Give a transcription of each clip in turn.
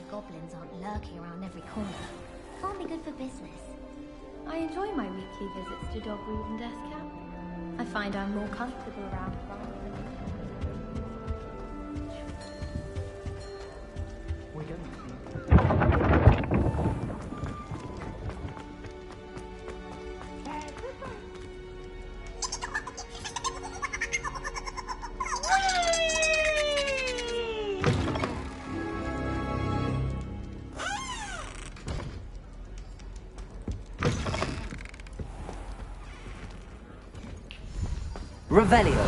Goblins aren't lurking around every corner. Can't be good for business. I enjoy my weekly visits to Dogwood and Deathcap. I find I'm more comfortable around rather than... Revelio.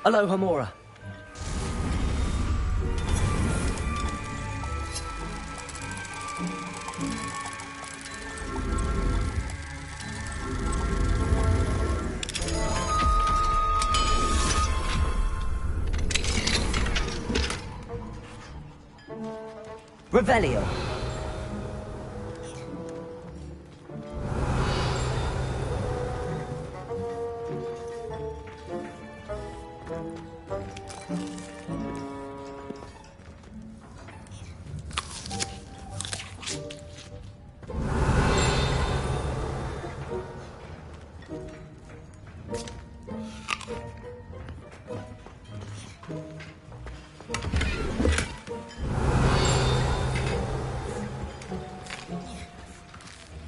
Aloha Mora. Revelio.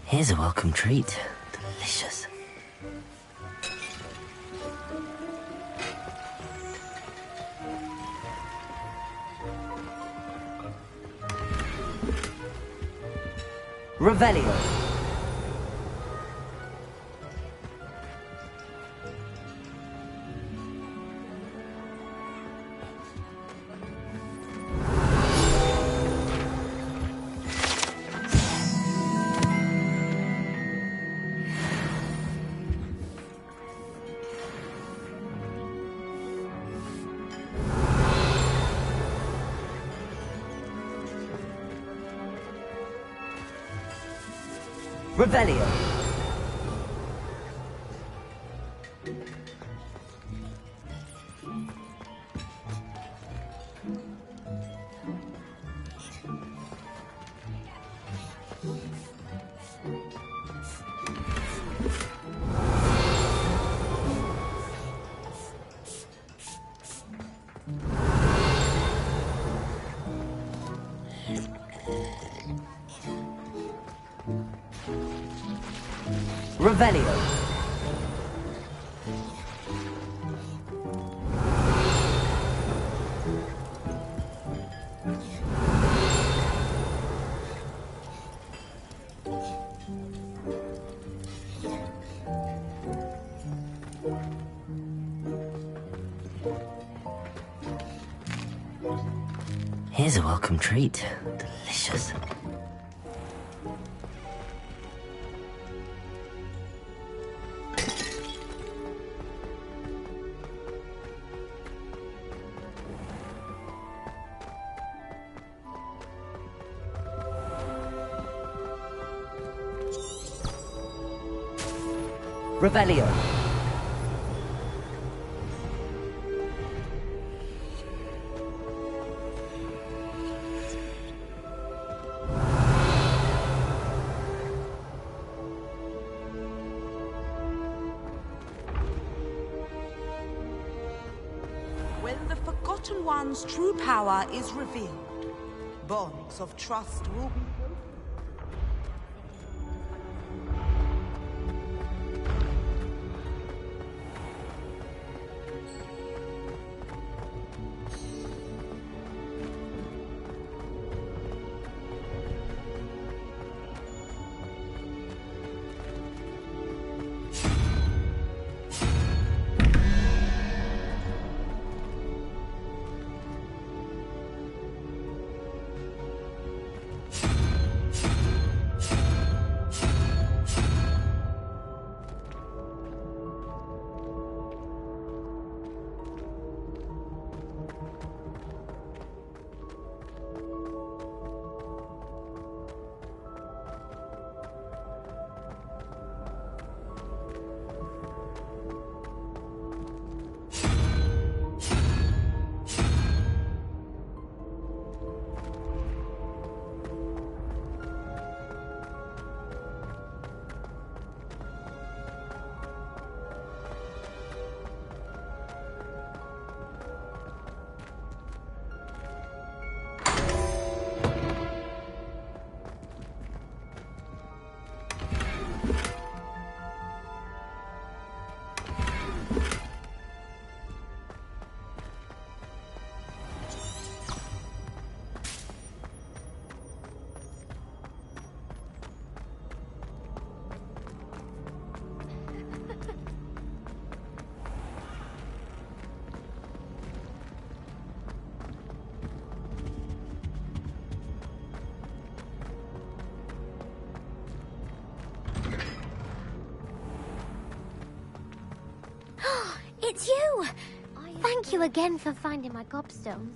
Here's a welcome treat. Delicious. Revelio. Revelio. Revelio. Here's a welcome treat. Delicious. Revelio. When the Forgotten One's true power is revealed, bonds of trust will be broken. It's you! Thank you again for finding my gobstones.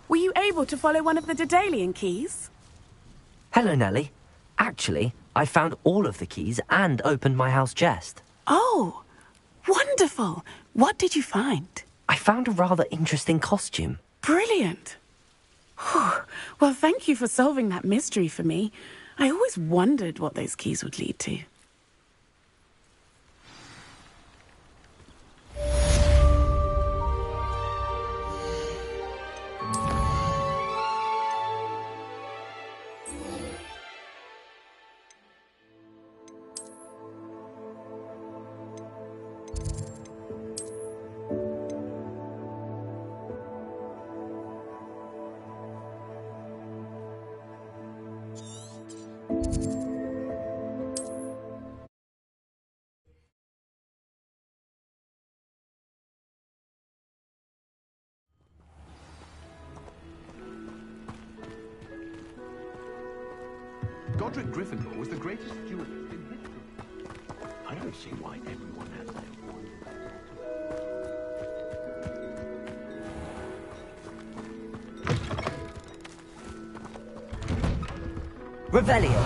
Were you able to follow one of the Daedalian keys? Hello, Nellie. Actually, I found all of the keys and opened my house chest. Oh, wonderful. What did you find? I found a rather interesting costume. Brilliant. Whew. Well, thank you for solving that mystery for me. I always wondered what those keys would lead to. Godric Gryffindor was the greatest duelist in history. I don't see why everyone has their one. Revelio.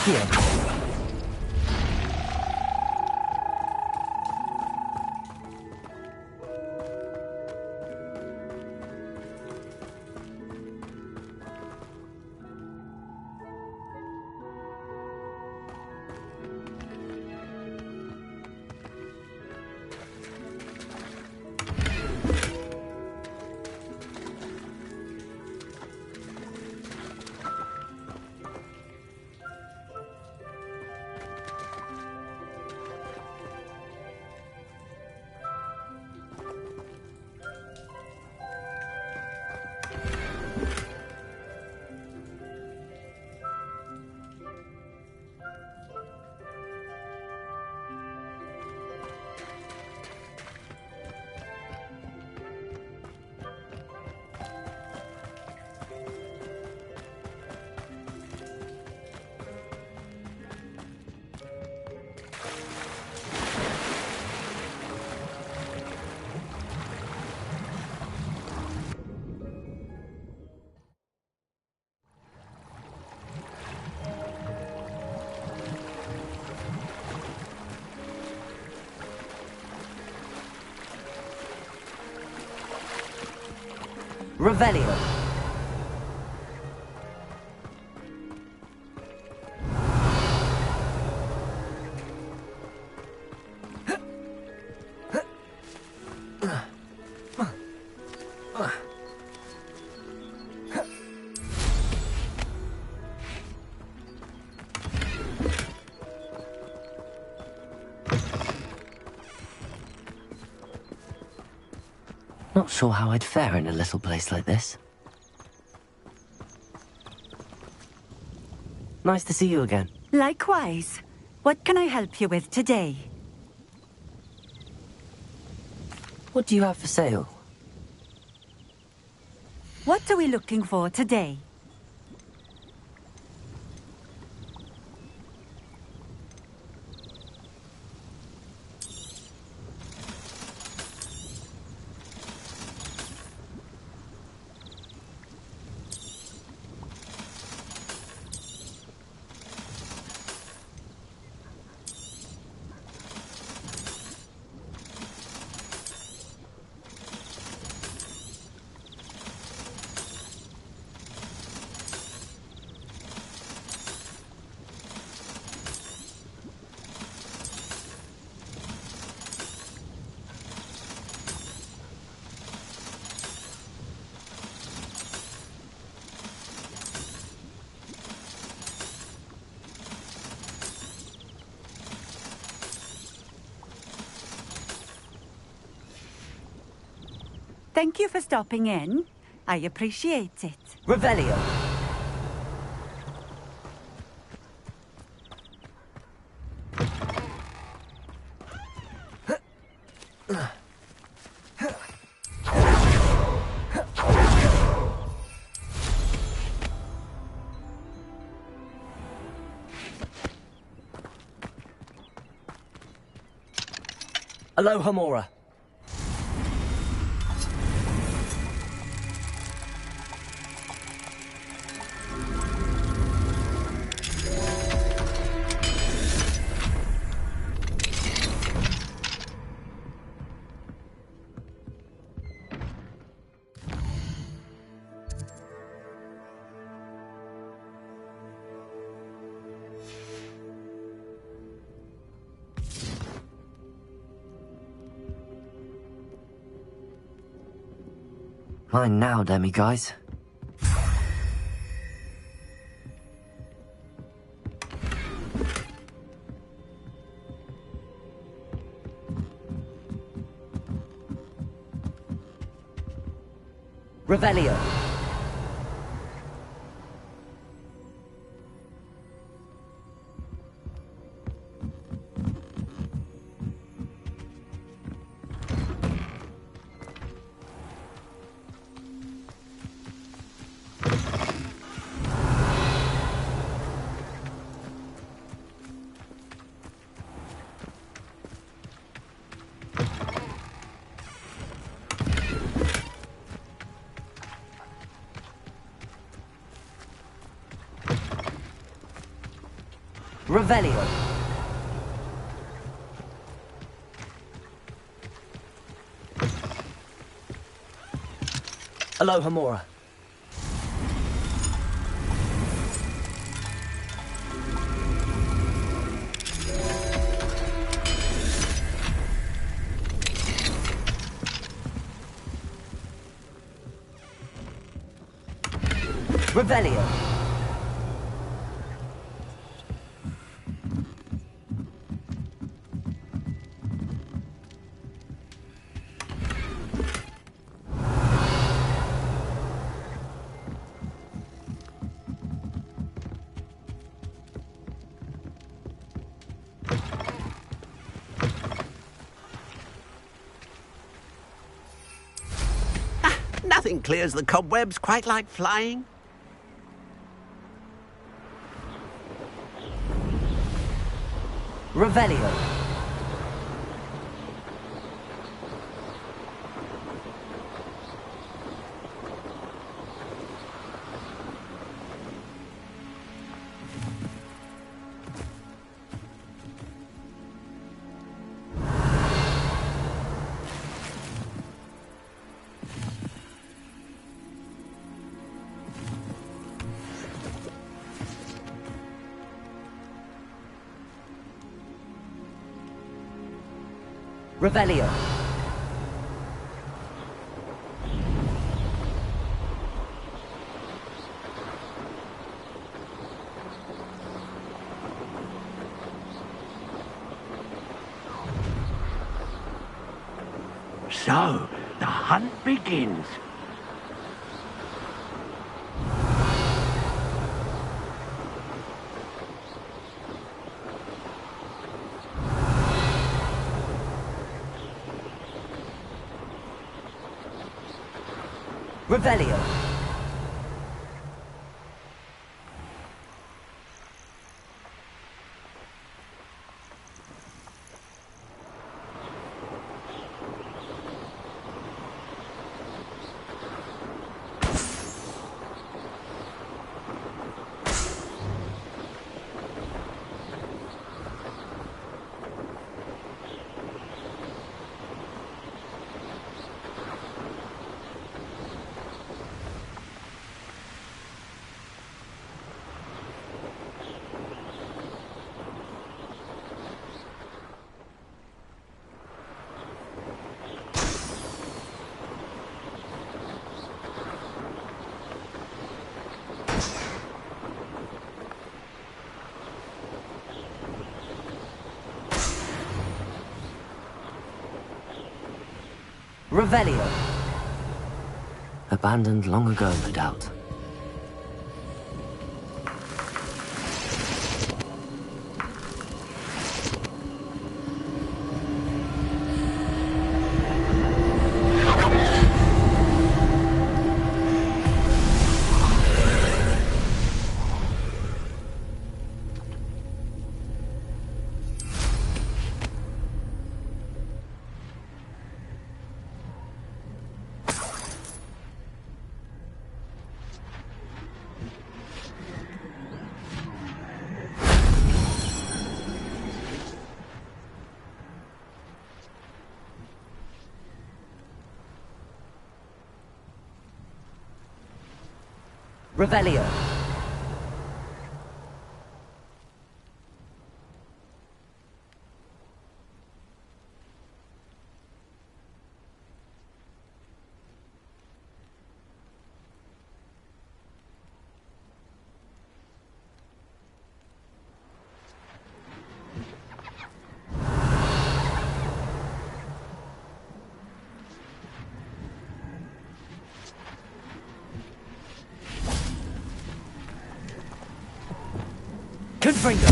Accio. Revelio. Not sure how I'd fare in a little place like this. Nice to see you again. Likewise. What can I help you with today? What do you have for sale? What are we looking for today? Thank you for stopping in. I appreciate it. Revelio. Aloha Mora. Mine now, demi-guys. Revelio. Revelio. Aloha Mora. Revelio. Nothing clears the cobwebs quite like flying. Revelio. Revelio. So, the hunt begins. Revelio. Revelio. Abandoned long ago, no doubt. Revelio. Confringo.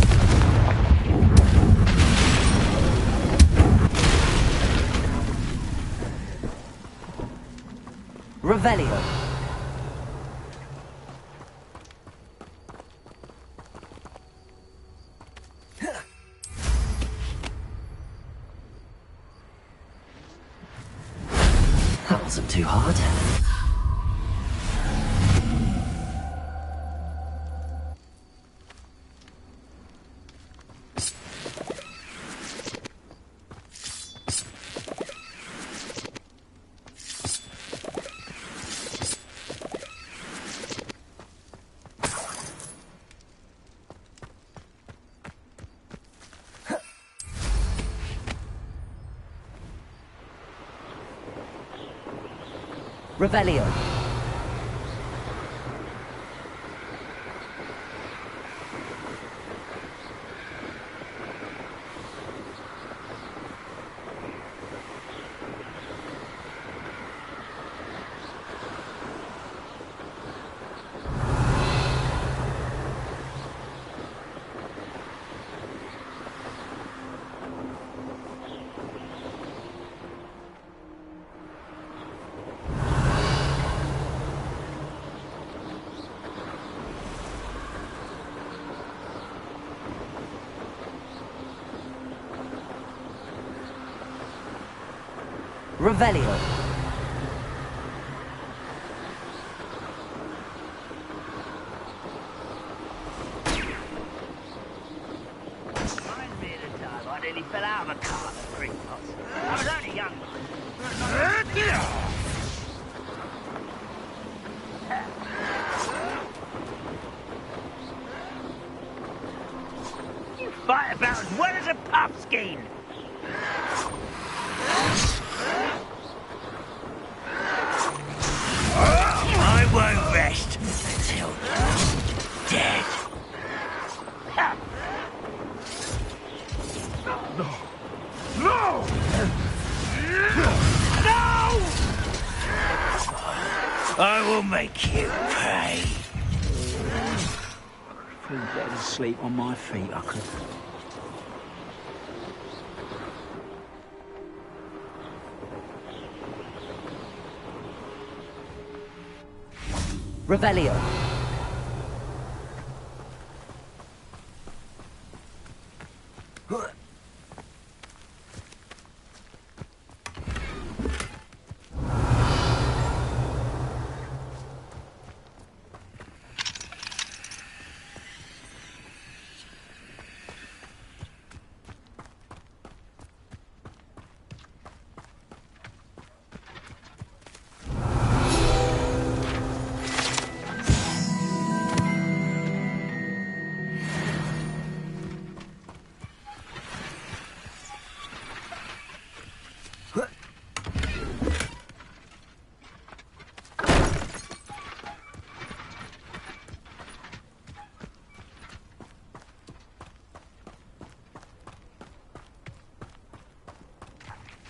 Revelio. That wasn't too hard. Revelio. Revelio. Reminds me of the time I nearly fell out of a car at 3 knots. I was only young. You fight about as well as a puff skein. No! I will make you pay. I feel better to sleep on my feet, I could. Revelio.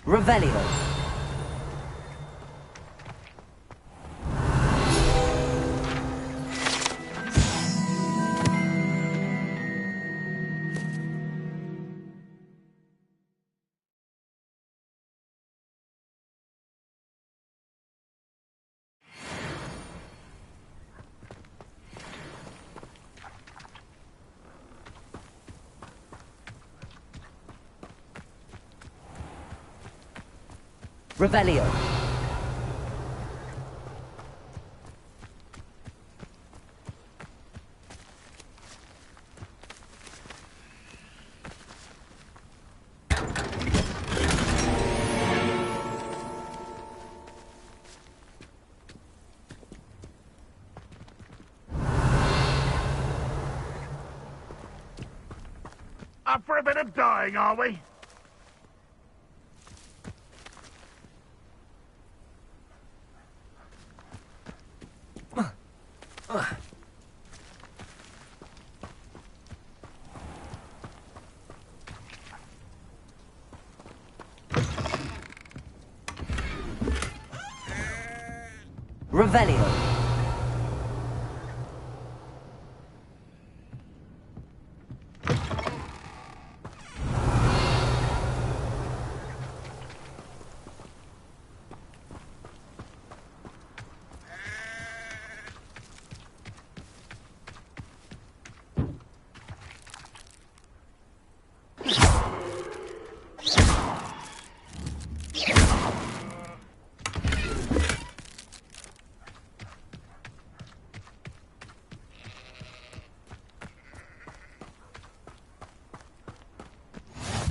Revelio. Revelio. Up for a bit of dying, are we? Revelio.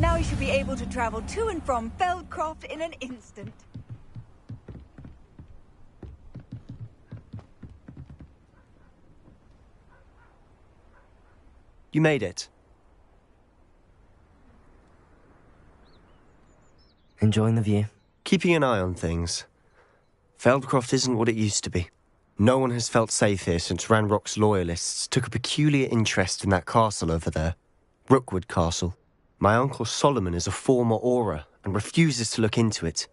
Now we should be able to travel to and from Feldcroft in an instant. You made it. Enjoying the view? Keeping an eye on things. Feldcroft isn't what it used to be. No one has felt safe here since Ranrock's loyalists took a peculiar interest in that castle over there. Rookwood Castle. My uncle Solomon is a former Auror and refuses to look into it,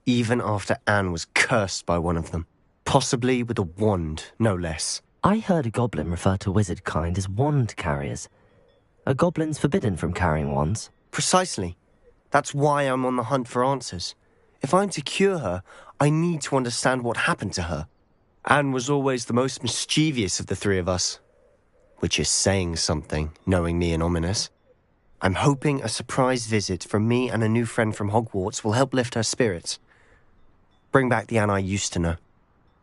even after Anne was cursed by one of them. Possibly with a wand, no less. I heard a goblin refer to wizard kind as wand carriers. Are goblins forbidden from carrying wands? Precisely. That's why I'm on the hunt for answers. If I'm to cure her, I need to understand what happened to her. Anne was always the most mischievous of the three of us. Which is saying something, knowing me and Ominous. I'm hoping a surprise visit from me and a new friend from Hogwarts will help lift her spirits. Bring back the Anne I used to know.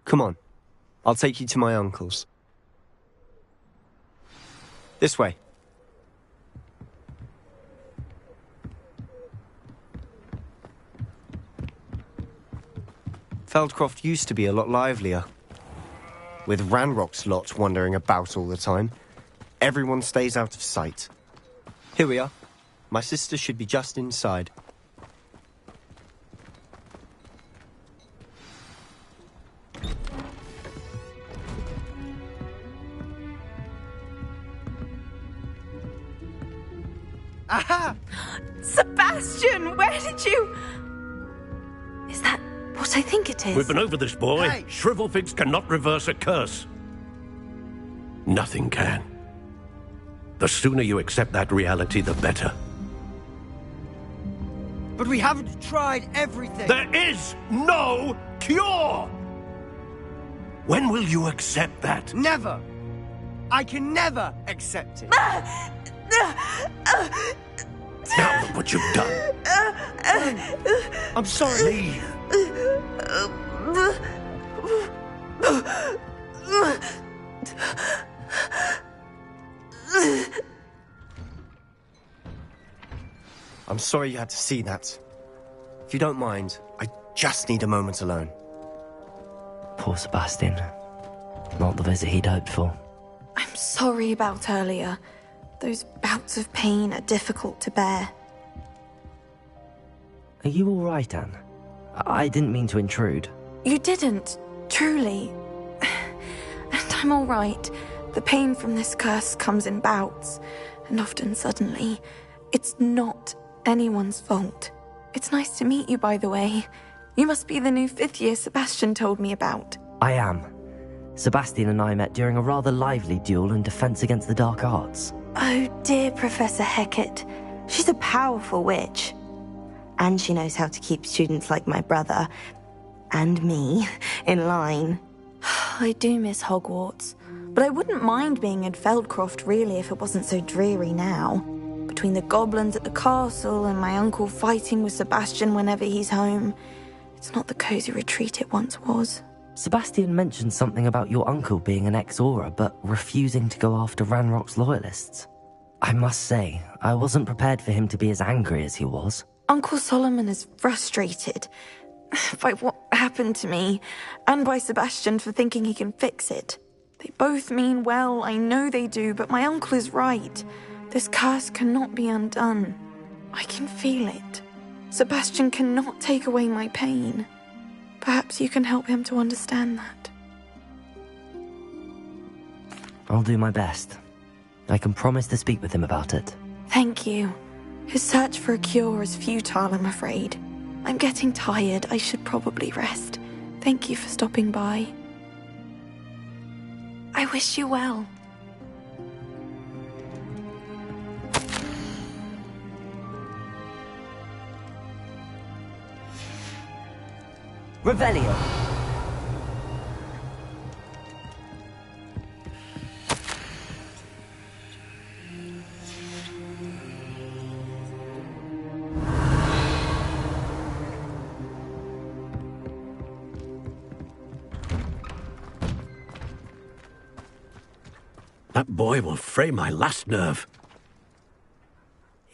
Come on, I'll take you to my uncle's. This way. Feldcroft used to be a lot livelier. With Ranrock's lot wandering about all the time, everyone stays out of sight. Here we are. My sister should be just inside. Aha! Sebastian, where did you... Is that what I think it is? We've been over this, boy. Hey. Shrivelfigs cannot reverse a curse. Nothing can. The sooner you accept that reality, the better. But we haven't tried everything. There is no cure! When will you accept that? Never! I can never accept it. Now look what you've done. I'm sorry. Leave. I'm sorry you had to see that. If you don't mind, I just need a moment alone. Poor Sebastian. Not the visit he'd hoped for. I'm sorry about earlier. Those bouts of pain are difficult to bear. Are you all right, Anne? I didn't mean to intrude. You didn't, truly. And I'm all right. The pain from this curse comes in bouts, and often suddenly. It's not anyone's fault. It's nice to meet you, by the way. You must be the new 5th year Sebastian told me about. I am. Sebastian and I met during a rather lively duel in defense against the dark arts. Oh, dear Professor Hecat. She's a powerful witch. And she knows how to keep students like my brother, and me, in line. I do miss Hogwarts, but I wouldn't mind being in Feldcroft, really, if it wasn't so dreary now. Between the goblins at the castle and my uncle fighting with Sebastian whenever he's home, it's not the cozy retreat it once was. Sebastian mentioned something about your uncle being an ex-Auror, but refusing to go after Ranrock's loyalists. I must say, I wasn't prepared for him to be as angry as he was. Uncle Solomon is frustrated by what happened to me, and by Sebastian for thinking he can fix it. They both mean well, I know they do, but my uncle is right. This curse cannot be undone. I can feel it. Sebastian cannot take away my pain. Perhaps you can help him to understand that. I'll do my best. I can promise to speak with him about it. Thank you. His search for a cure is futile, I'm afraid. I'm getting tired. I should probably rest. Thank you for stopping by. I wish you well. Revelio! That boy will fray my last nerve.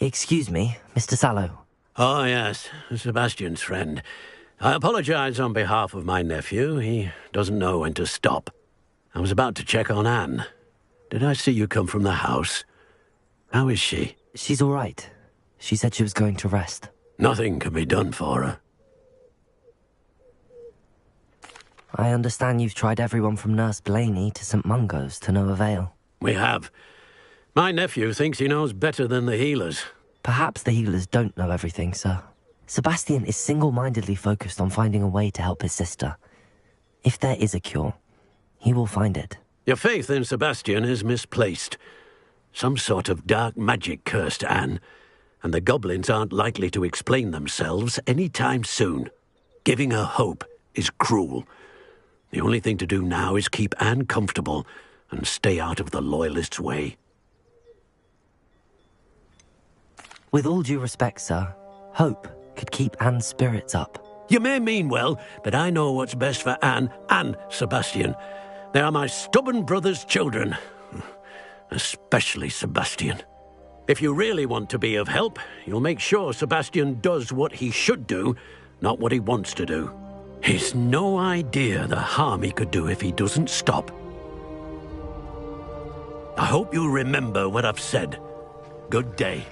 Excuse me, Mr. Sallow. Oh, yes, Sebastian's friend. I apologize on behalf of my nephew. He doesn't know when to stop. I was about to check on Anne. Did I see you come from the house? How is she? She's all right. She said she was going to rest. Nothing can be done for her. I understand you've tried everyone from Nurse Blaney to St. Mungo's to no avail. We have. My nephew thinks he knows better than the healers. Perhaps the healers don't know everything, sir. Sebastian is single-mindedly focused on finding a way to help his sister. If there is a cure, he will find it. Your faith in Sebastian is misplaced. Some sort of dark magic cursed Anne, and the goblins aren't likely to explain themselves any time soon. Giving her hope is cruel. The only thing to do now is keep Anne comfortable and stay out of the Loyalists' way. With all due respect, sir, hope could keep Anne's spirits up. You may mean well, but I know what's best for Anne and Sebastian. They are my stubborn brother's children. Especially Sebastian. If you really want to be of help, you'll make sure Sebastian does what he should do, not what he wants to do. He's no idea the harm he could do if he doesn't stop. I hope you'll remember what I've said. Good day.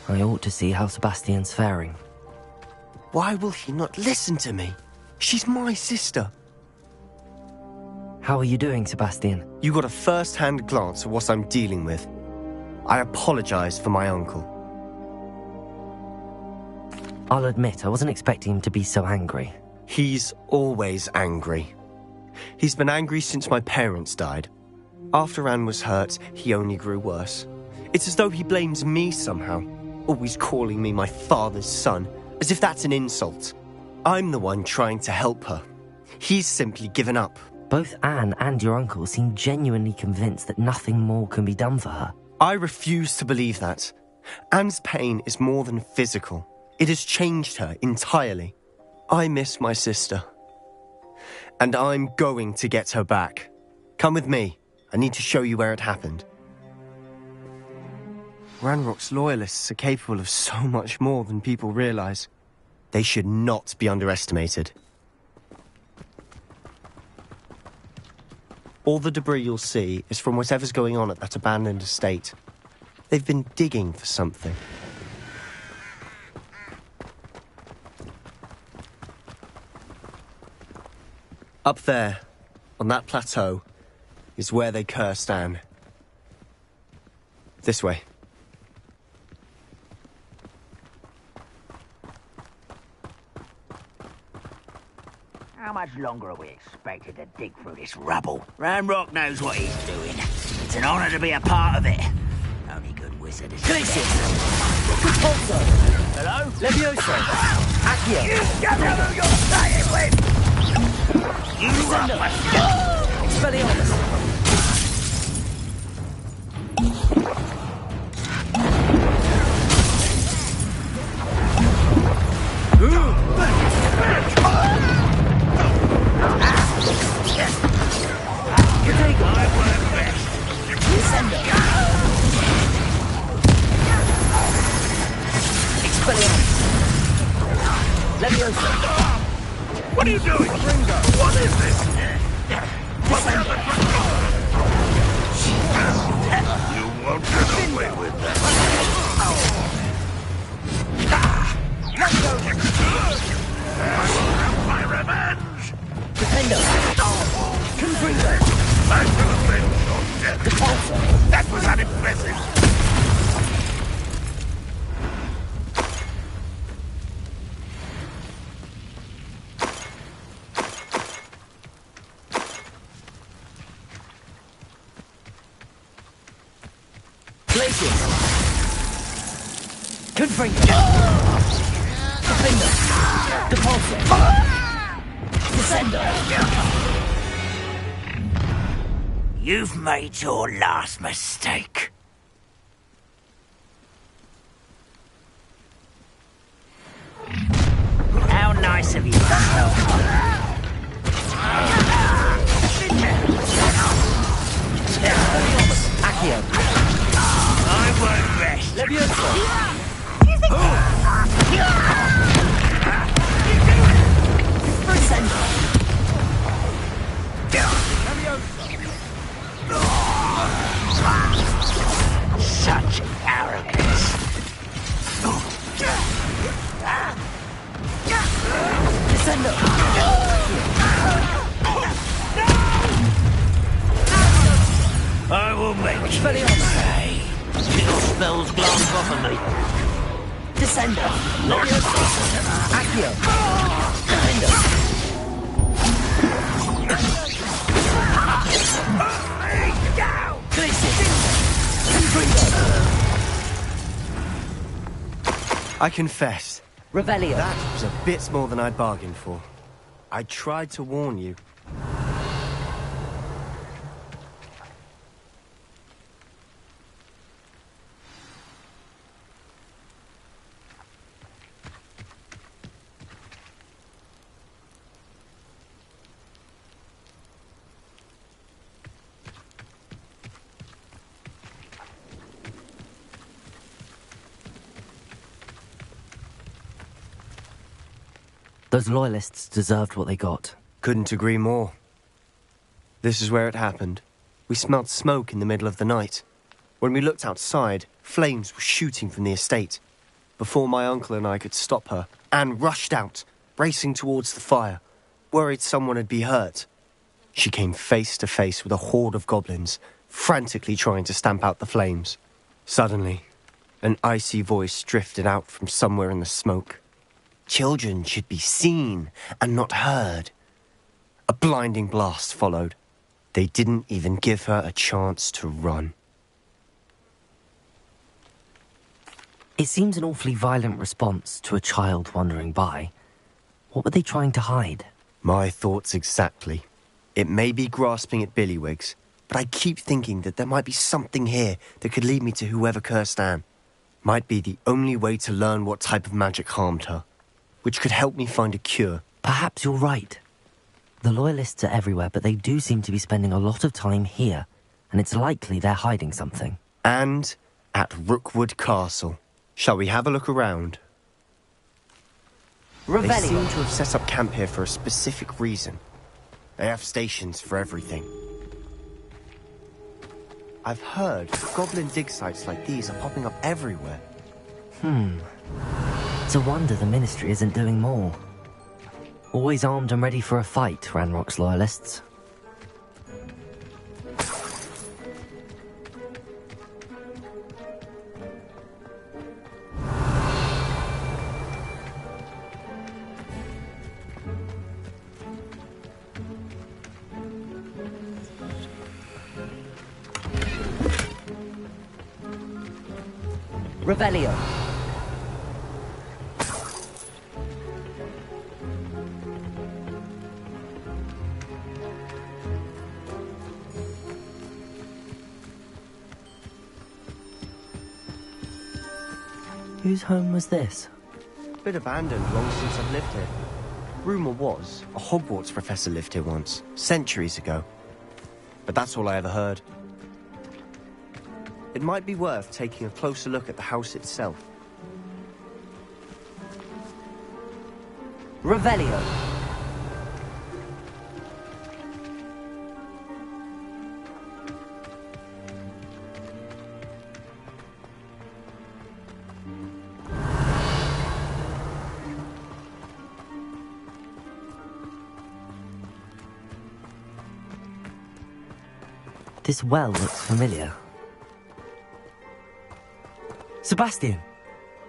I ought to see how Sebastian's faring. Why will he not listen to me? She's my sister. How are you doing, Sebastian? You got a first-hand glance at what I'm dealing with. I apologize for my uncle. I'll admit, I wasn't expecting him to be so angry. He's always angry. He's been angry since my parents died. After Anne was hurt, he only grew worse. It's as though he blames me somehow, always calling me my father's son, as if that's an insult. I'm the one trying to help her. He's simply given up. Both Anne and your uncle seem genuinely convinced that nothing more can be done for her. I refuse to believe that. Anne's pain is more than physical. It has changed her entirely. I miss my sister. And I'm going to get her back. Come with me. I need to show you where it happened. Ranrock's loyalists are capable of so much more than people realize. They should not be underestimated. All the debris you'll see is from whatever's going on at that abandoned estate. They've been digging for something. Up there, on that plateau, is where they cursed Anne. This way. How much longer are we expected to dig through this rubble? Ranrock knows what he's doing. It's an honor to be a part of it. Only good wizard is... Glacius! Hello? Levioso! Accio! You don't know who you're playing with! You Expelliarmus! What are you doing? What is this? You won't get away with that. Let's go! I will have my revenge! Defendo! Confringo! I will avenge your death! Defensa! That was unimpressive! Glacius! Confringo! Defender! Depulso! Descendo! You've made your last mistake. How nice of you, Accio! I won't rest. Levioso! Such arrogance. Descendo! I will make you pay. Your spells glance off of me. Descendo! Accio! Defendo! I confess. Revelio. That was a bit more than I'd bargained for. I tried to warn you. Those loyalists deserved what they got. Couldn't agree more. This is where it happened. We smelled smoke in the middle of the night. When we looked outside, flames were shooting from the estate. Before my uncle and I could stop her, Anne rushed out, racing towards the fire, worried someone would be hurt. She came face to face with a horde of goblins, frantically trying to stamp out the flames. Suddenly, an icy voice drifted out from somewhere in the smoke. Children should be seen and not heard. A blinding blast followed. They didn't even give her a chance to run. It seems an awfully violent response to a child wandering by. What were they trying to hide? My thoughts exactly. It may be grasping at Billywigs, but I keep thinking that there might be something here that could lead me to whoever cursed Anne. Might be the only way to learn what type of magic harmed her, which could help me find a cure. Perhaps you're right. The Loyalists are everywhere, but they do seem to be spending a lot of time here, and it's likely they're hiding something. And at Rookwood Castle. Shall we have a look around? They seem to have set up camp here for a specific reason. They have stations for everything. I've heard goblin dig sites like these are popping up everywhere. It's a wonder the Ministry isn't doing more. Always armed and ready for a fight, Ranrock's Loyalists. Revelio. Whose home was this? Bit abandoned long since I've lived here. Rumour was, a Hogwarts professor lived here once, centuries ago. But that's all I ever heard. It might be worth taking a closer look at the house itself. Revelio. This well looks familiar. Sebastian,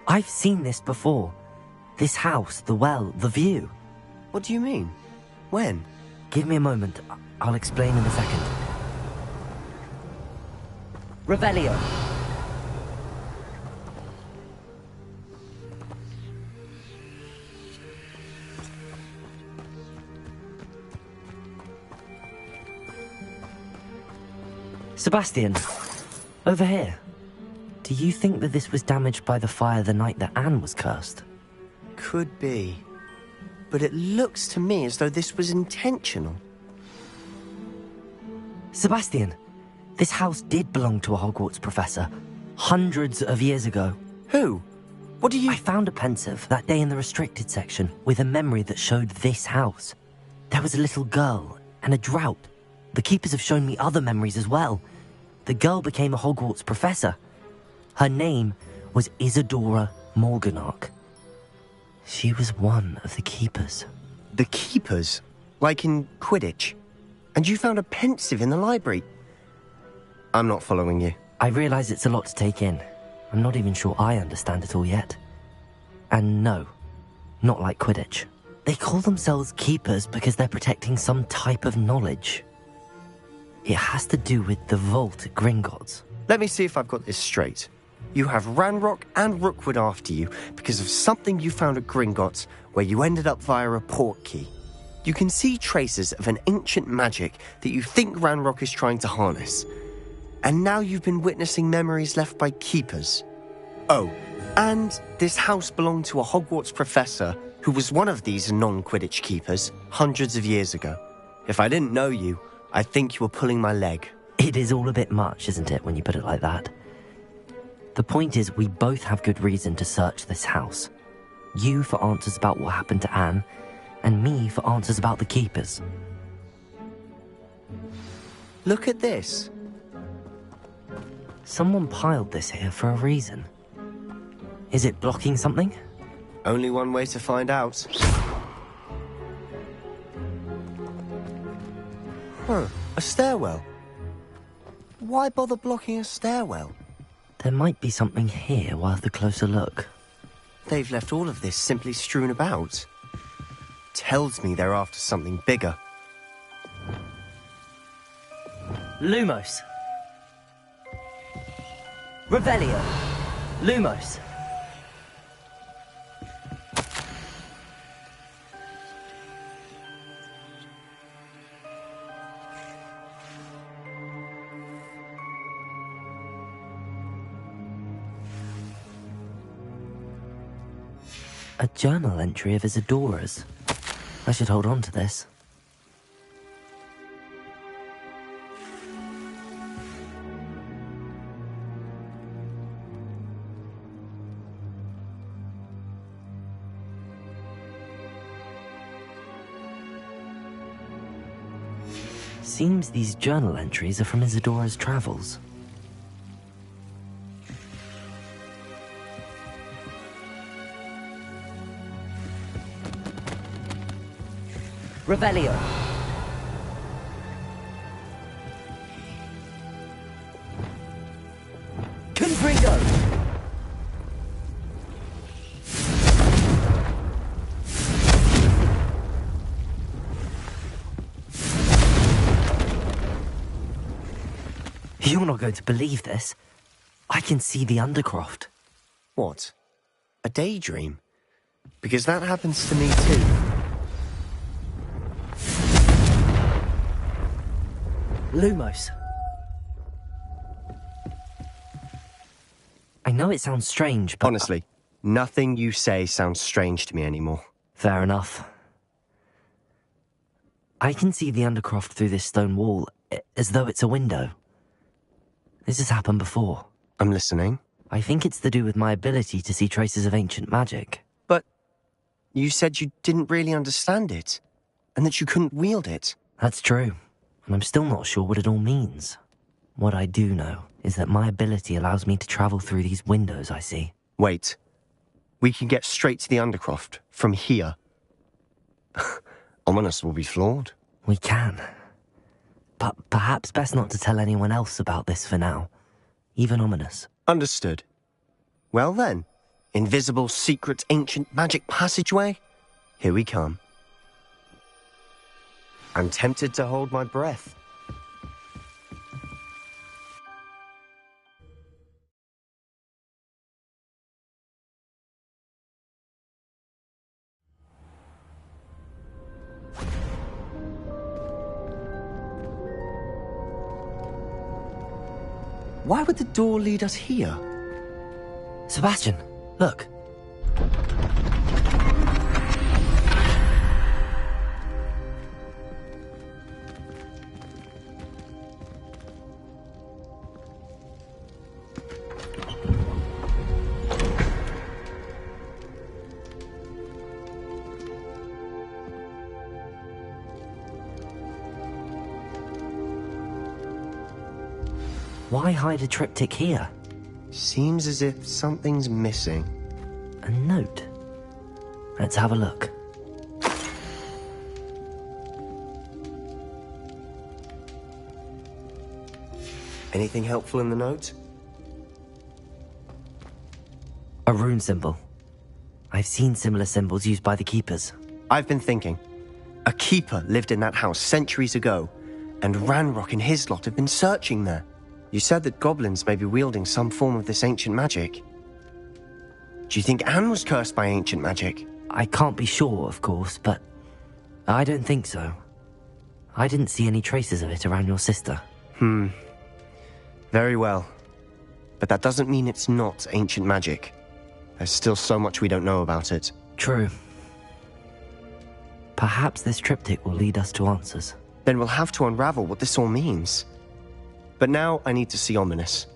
I've seen this before. This house, the well, the view. What do you mean? When? Give me a moment. I'll explain in a second. Revelio. Sebastian, over here. Do you think that this was damaged by the fire the night that Anne was cursed? Could be. But it looks to me as though this was intentional. Sebastian, this house did belong to a Hogwarts professor. Hundreds of years ago. Who? What do you... I found a pensive that day in the restricted section with a memory that showed this house. There was a little girl and a drought. The keepers have shown me other memories as well. The girl became a Hogwarts professor. Her name was Isadora Morganach. She was one of the keepers. The keepers? Like in Quidditch? And you found a pensive in the library? I'm not following you. I realize it's a lot to take in. I'm not even sure I understand it all yet. And no, not like Quidditch. They call themselves keepers because they're protecting some type of knowledge. It has to do with the vault at Gringotts. Let me see if I've got this straight. You have Ranrock and Rookwood after you because of something you found at Gringotts where you ended up via a portkey. You can see traces of an ancient magic that you think Ranrock is trying to harness. And now you've been witnessing memories left by keepers. Oh, and this house belonged to a Hogwarts professor who was one of these non-Quidditch keepers hundreds of years ago. If I didn't know you, I think you were pulling my leg. It is all a bit much, isn't it, when you put it like that? The point is, we both have good reason to search this house. You for answers about what happened to Anne, and me for answers about the keepers. Look at this. Someone piled this here for a reason. Is it blocking something? Only one way to find out. A stairwell. Why bother blocking a stairwell? There might be something here worth a closer look. they've left all of this simply strewn about. Tells me they're after something bigger. Lumos. Revelio. Lumos. A journal entry of Isadora's. I should hold on to this. Seems these journal entries are from Isadora's travels. Revelio. Confringo. You're not going to believe this. I can see the Undercroft. What? A daydream? Because that happens to me too. Lumos. I know it sounds strange, but... Honestly, nothing you say sounds strange to me anymore. Fair enough. I can see the Undercroft through this stone wall, as though it's a window. This has happened before. I'm listening. I think it's to do with my ability to see traces of ancient magic. But you said you didn't really understand it, and that you couldn't wield it. That's true. And I'm still not sure what it all means. What I do know is that my ability allows me to travel through these windows I see. Wait. We can get straight to the Undercroft from here. Ominous will be floored. We can. But perhaps best not to tell anyone else about this for now. Even Ominous. Understood. Well then, invisible, secret, ancient magic passageway? Here we come. I'm tempted to hold my breath. Why would the door lead us here? Sebastian, look. Why hide a triptych here? Seems as if something's missing. A note. Let's have a look. Anything helpful in the note? A rune symbol. I've seen similar symbols used by the keepers. I've been thinking. A keeper lived in that house centuries ago, and Ranrock and his lot have been searching there. You said that goblins may be wielding some form of this ancient magic. Do you think Anne was cursed by ancient magic? I can't be sure, of course, but I don't think so. I didn't see any traces of it around your sister. Very well. But that doesn't mean it's not ancient magic. There's still so much we don't know about it. True. Perhaps this triptych will lead us to answers. Then we'll have to unravel what this all means. But now I need to see Ominous.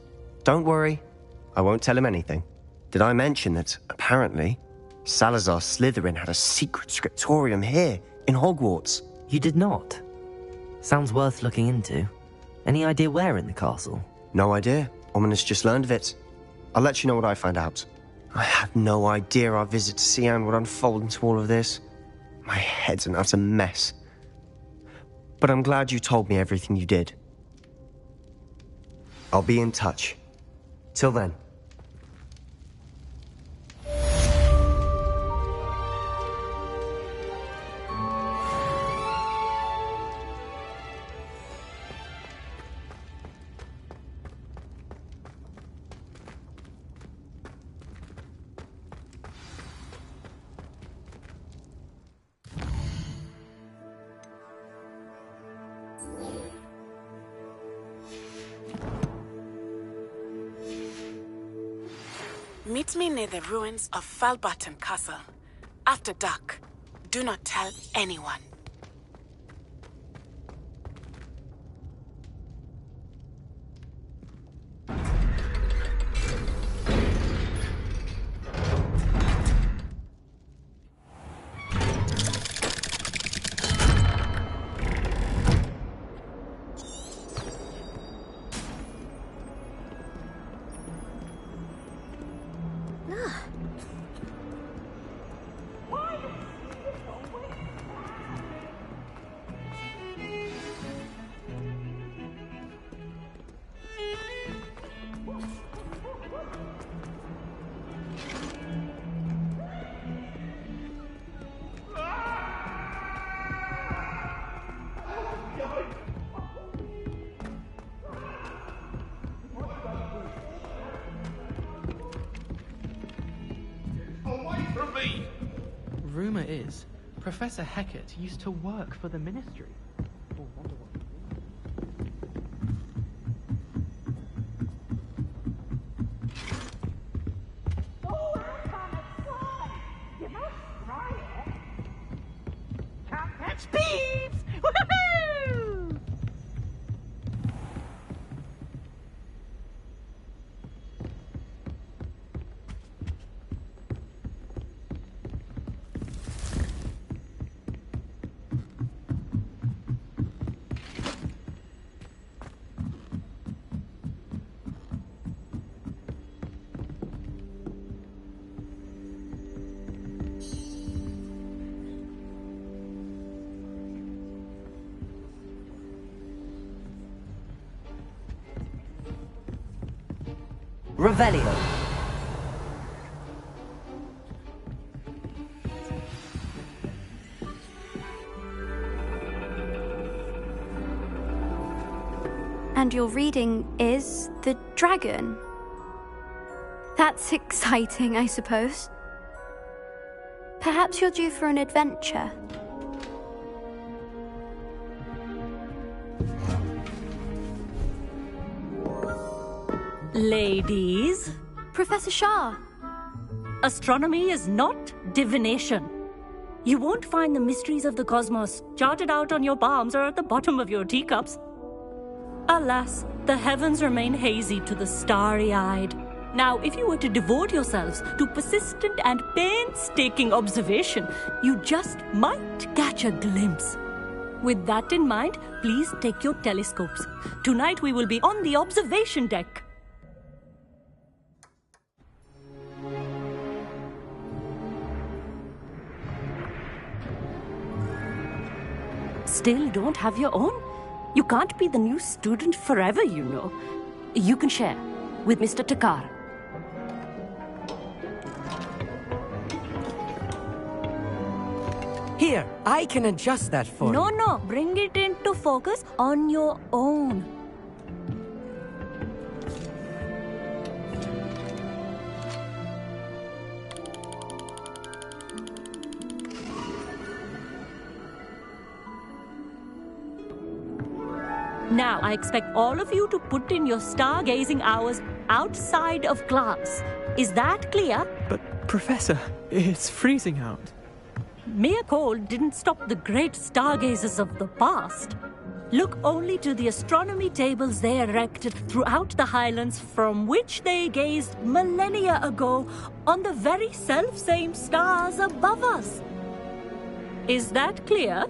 Don't worry, I won't tell him anything. Did I mention that, apparently, Salazar Slytherin had a secret scriptorium here, in Hogwarts? You did not? Sounds worth looking into. Any idea where in the castle? No idea. Ominous just learned of it. I'll let you know what I find out. I had no idea our visit to see Anne would unfold into all of this. My head's an utter mess. But I'm glad you told me everything you did. I'll be in touch. Till then. Meet me near the ruins of Falbutton Castle. After dark. Do not tell anyone. Rumor is, Professor Hecat used to work for the Ministry. Oh, wonder what. Speeds! Woohoo! Revelio. And your reading is the dragon. That's exciting, I suppose. Perhaps you're due for an adventure. Ladies. Professor Shah. Astronomy is not divination. You won't find the mysteries of the cosmos charted out on your palms or at the bottom of your teacups. Alas, the heavens remain hazy to the starry-eyed. Now, if you were to devote yourselves to persistent and painstaking observation, you just might catch a glimpse. With that in mind, please take your telescopes. Tonight we will be on the observation deck. Still don't have your own? You can't be the new student forever, you know. You can share with Mr. Takar. Here, I can adjust that for you. No, bring it into focus on your own. Now, I expect all of you to put in your stargazing hours outside of class. Is that clear? But, Professor, it's freezing out. Mere cold didn't stop the great stargazers of the past. Look only to the astronomy tables they erected throughout the highlands from which they gazed millennia ago on the very self-same stars above us. Is that clear?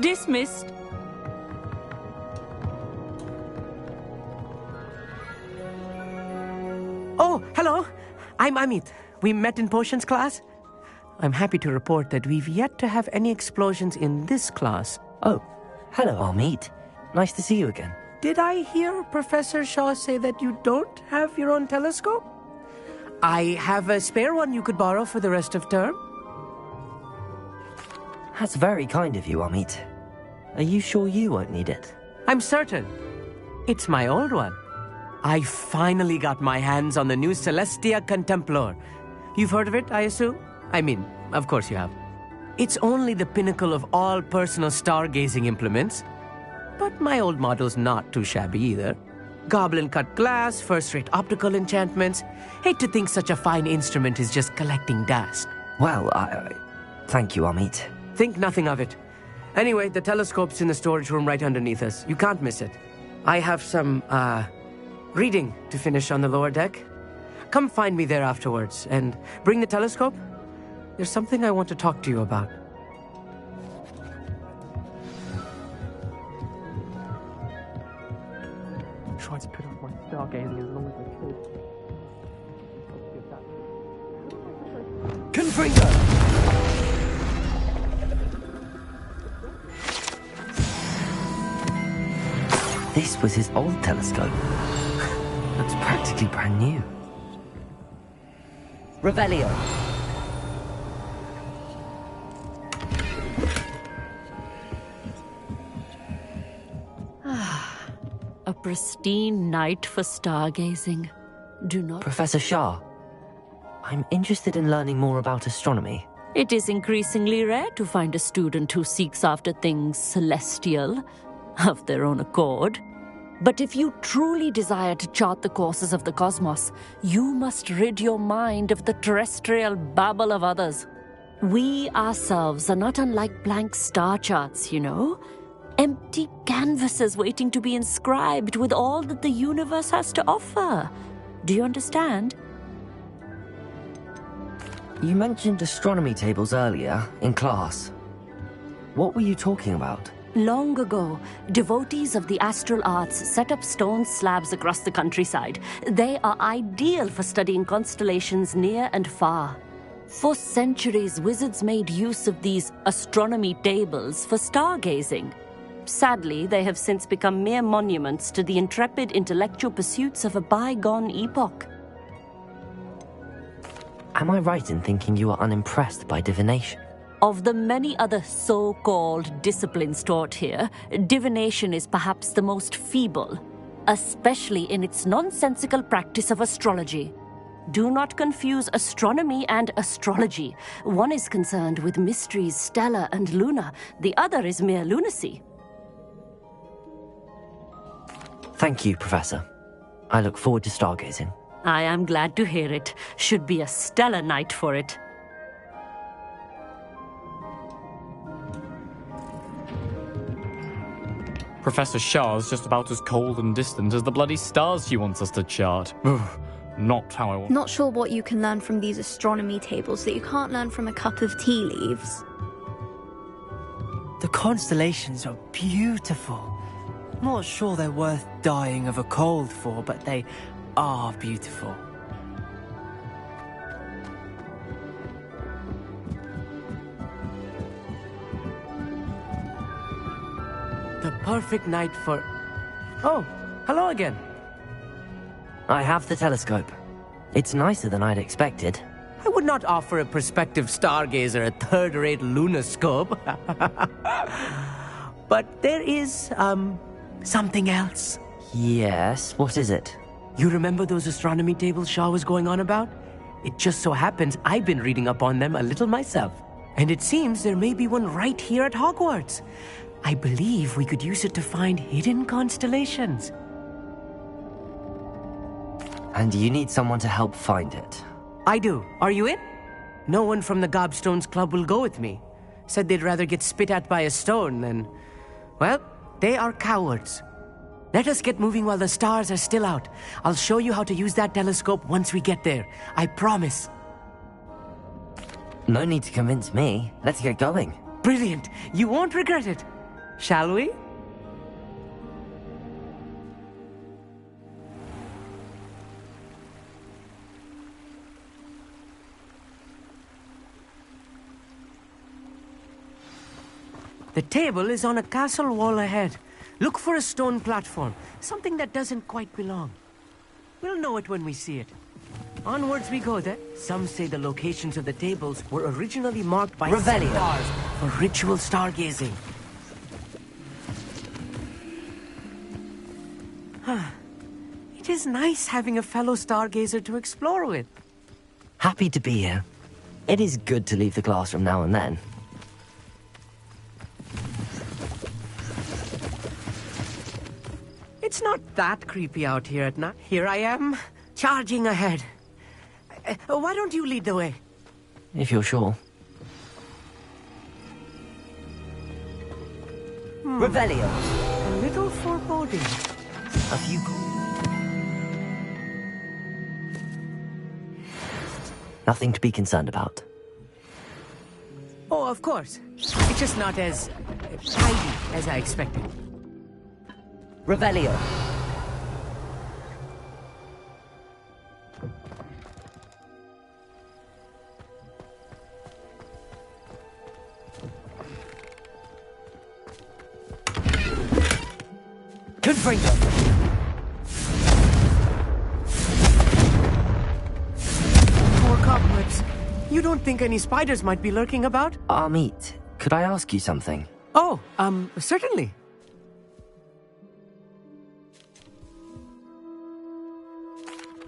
Dismissed. Oh, hello. I'm Amit. We met in potions class. I'm happy to report that we've yet to have any explosions in this class. Oh, hello, Amit. Nice to see you again. Did I hear Professor Shaw say that you don't have your own telescope? I have a spare one you could borrow for the rest of term. That's very kind of you, Amit. Are you sure you won't need it? I'm certain. It's my old one. I finally got my hands on the new Celestia Contemplar. You've heard of it, I assume? I mean, of course you have. It's only the pinnacle of all personal stargazing implements. But my old model's not too shabby either. Goblin-cut glass, first-rate optical enchantments. Hate to think such a fine instrument is just collecting dust. Well, thank you, Amit. Think nothing of it. Anyway, the telescope's in the storage room right underneath us. You can't miss it. I have some, reading to finish on the lower deck. Come find me there afterwards, and bring the telescope. There's something I want to talk to you about. I tried to put off my stargazing as long as I could. Confringo! This was his old telescope. Looks practically brand new. Revelio. A pristine night for stargazing. Do not... Professor Shah, I'm interested in learning more about astronomy. It is increasingly rare to find a student who seeks after things celestial, of their own accord. But if you truly desire to chart the courses of the cosmos, you must rid your mind of the terrestrial babble of others. We ourselves are not unlike blank star charts, you know? Empty canvases waiting to be inscribed with all that the universe has to offer. Do you understand? You mentioned astronomy tables earlier, in class. What were you talking about? Long ago, devotees of the astral arts set up stone slabs across the countryside. They are ideal for studying constellations near and far. For centuries, wizards made use of these astronomy tables for stargazing. Sadly, they have since become mere monuments to the intrepid intellectual pursuits of a bygone epoch. Am I right in thinking you are unimpressed by divination? Of the many other so-called disciplines taught here, divination is perhaps the most feeble, especially in its nonsensical practice of astrology. Do not confuse astronomy and astrology. One is concerned with mysteries stellar and lunar, the other is mere lunacy. Thank you, Professor. I look forward to stargazing. I am glad to hear it. Should be a stellar night for it. Professor Shah's just about as cold and distant as the bloody stars she wants us to chart. Not how I want. Not sure what you can learn from these astronomy tables that you can't learn from a cup of tea leaves. The constellations are beautiful. Not sure they're worth dying of a cold for, but they are beautiful. The perfect night for... Oh, hello again. I have the telescope. It's nicer than I'd expected. I would not offer a prospective stargazer a third-rate lunoscope. But there is, something else. Yes, what is it? You remember those astronomy tables Shah was going on about? It just so happens I've been reading up on them a little myself. And it seems there may be one right here at Hogwarts. I believe we could use it to find hidden constellations. And you need someone to help find it. I do. Are you in? No one from the Gobstones Club will go with me. Said they'd rather get spit at by a stone than... Well, they are cowards. Let us get moving while the stars are still out. I'll show you how to use that telescope once we get there. I promise. No need to convince me. Let's get going. Brilliant. You won't regret it. Shall we? The table is on a castle wall ahead. Look for a stone platform, something that doesn't quite belong. We'll know it when we see it. Onwards we go then. Some say the locations of the tables were originally marked by stars for ritual stargazing. It is nice having a fellow stargazer to explore with. Happy to be here. It is good to leave the classroom now and then. It's not that creepy out here at night. Here I am, charging ahead. Why don't you lead the way? If you're sure. Revelio. A little foreboding. A few... Nothing to be concerned about. Oh, of course. It's just not as tidy as I expected. Revelio. Confringo. Poor cobwebs. You don't think any spiders might be lurking about? Amit, could I ask you something? Oh, certainly.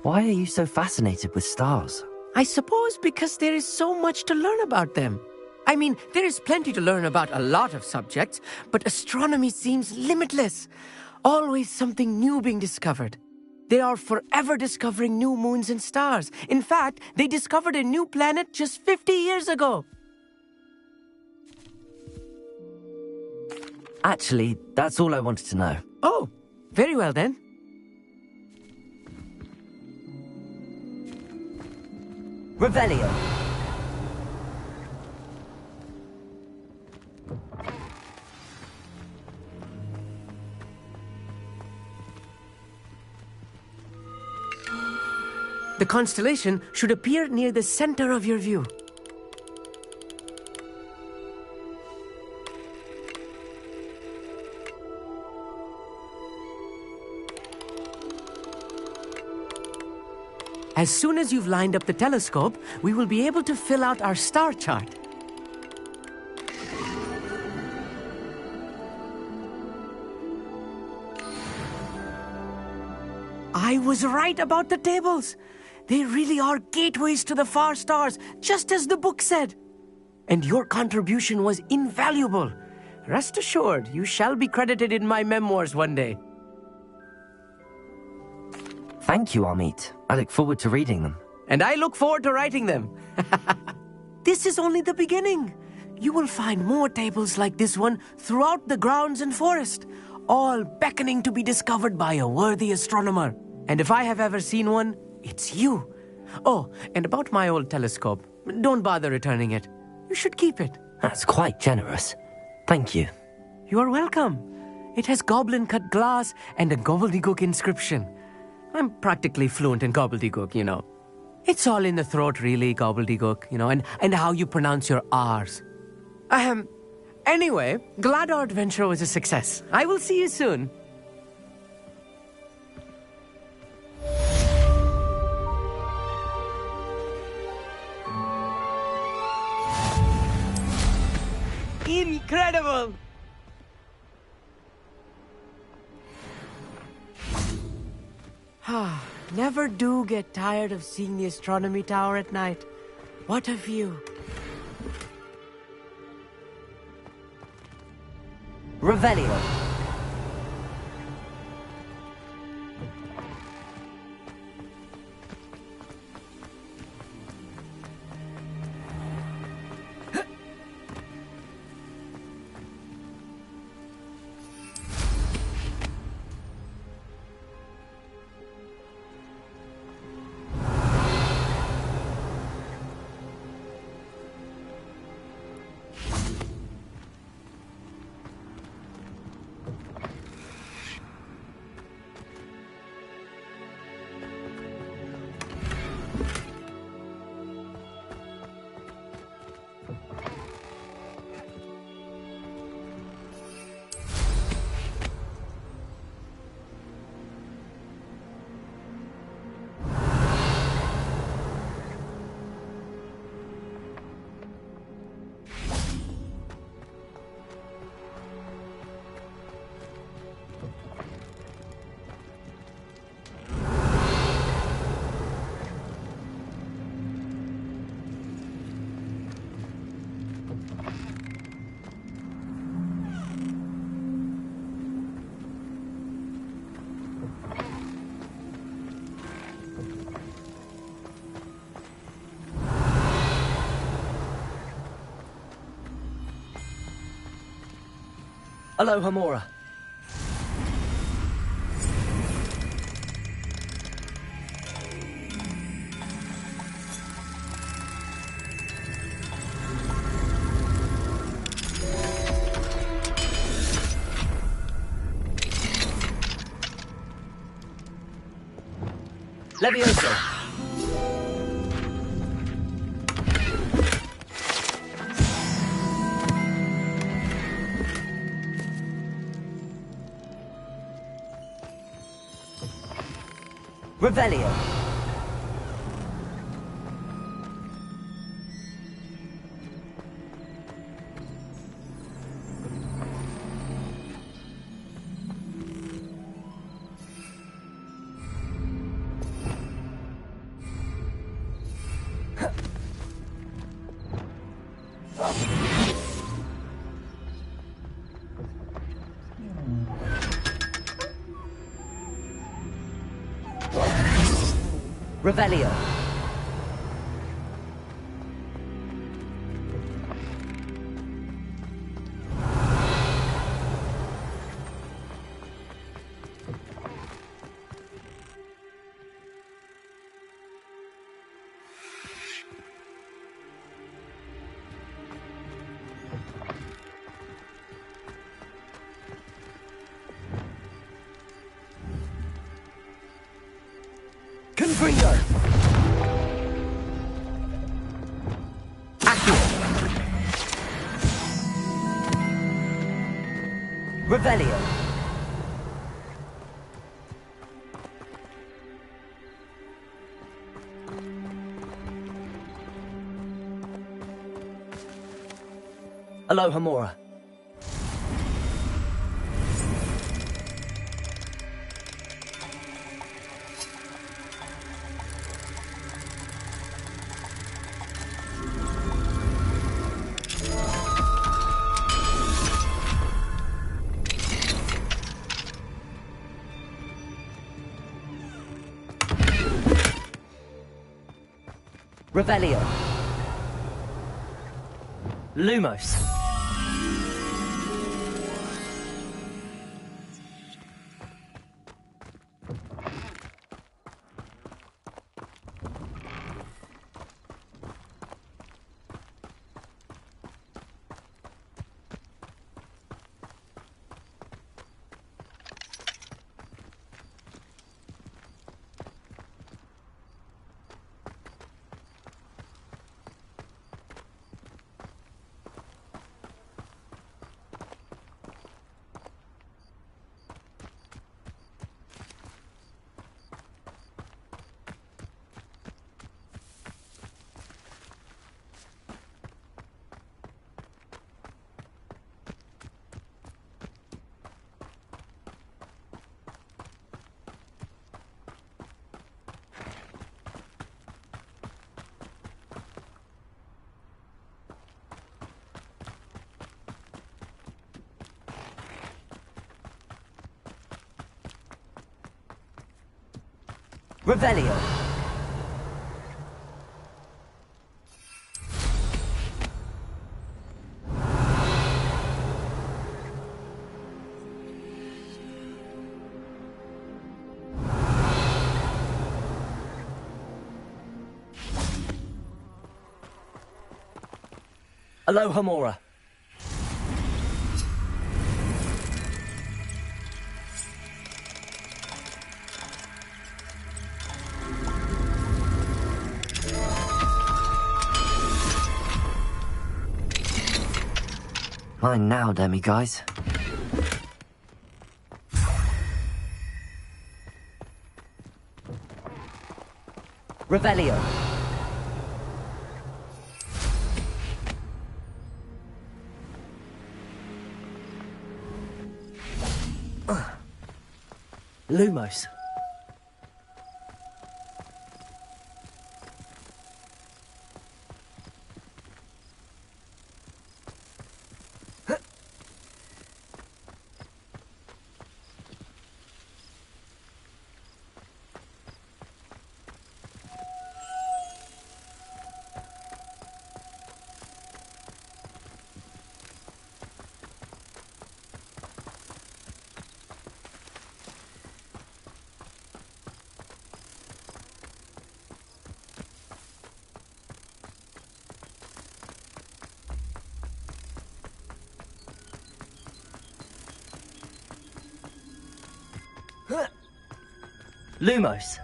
Why are you so fascinated with stars? I suppose because there is so much to learn about them. I mean, there is plenty to learn about a lot of subjects, but astronomy seems limitless. Always something new being discovered. They are forever discovering new moons and stars. In fact, they discovered a new planet just 50 years ago. Actually, that's all I wanted to know. Oh, very well then. Revelio. The constellation should appear near the center of your view. As soon as you've lined up the telescope, we will be able to fill out our star chart. I was right about the tables. They really are gateways to the far stars, just as the book said. And your contribution was invaluable. Rest assured, you shall be credited in my memoirs one day. Thank you, Amit. I look forward to reading them. And I look forward to writing them. This is only the beginning. You will find more tables like this one throughout the grounds and forest, all beckoning to be discovered by a worthy astronomer. And if I have ever seen one, it's you. Oh, and about my old telescope, don't bother returning it. You should keep it. That's quite generous. Thank you. You are welcome. It has goblin-cut glass and a gobbledygook inscription. I'm practically fluent in gobbledygook, you know. It's all in the throat, really, gobbledygook, you know, and how you pronounce your R's. Anyway, glad our adventure was a success. I will see you soon. Incredible! Never do get tired of seeing the astronomy tower at night. What a view. Revelio. Aloha Mora. Levioso. Revelio. Revelio. Confringo. Accio. Revelio. Aloha Mora. Revelio. Lumos. Revelio. Aloha Mora. Mine now, Demi guys. Revelio. Lumos. Lumos.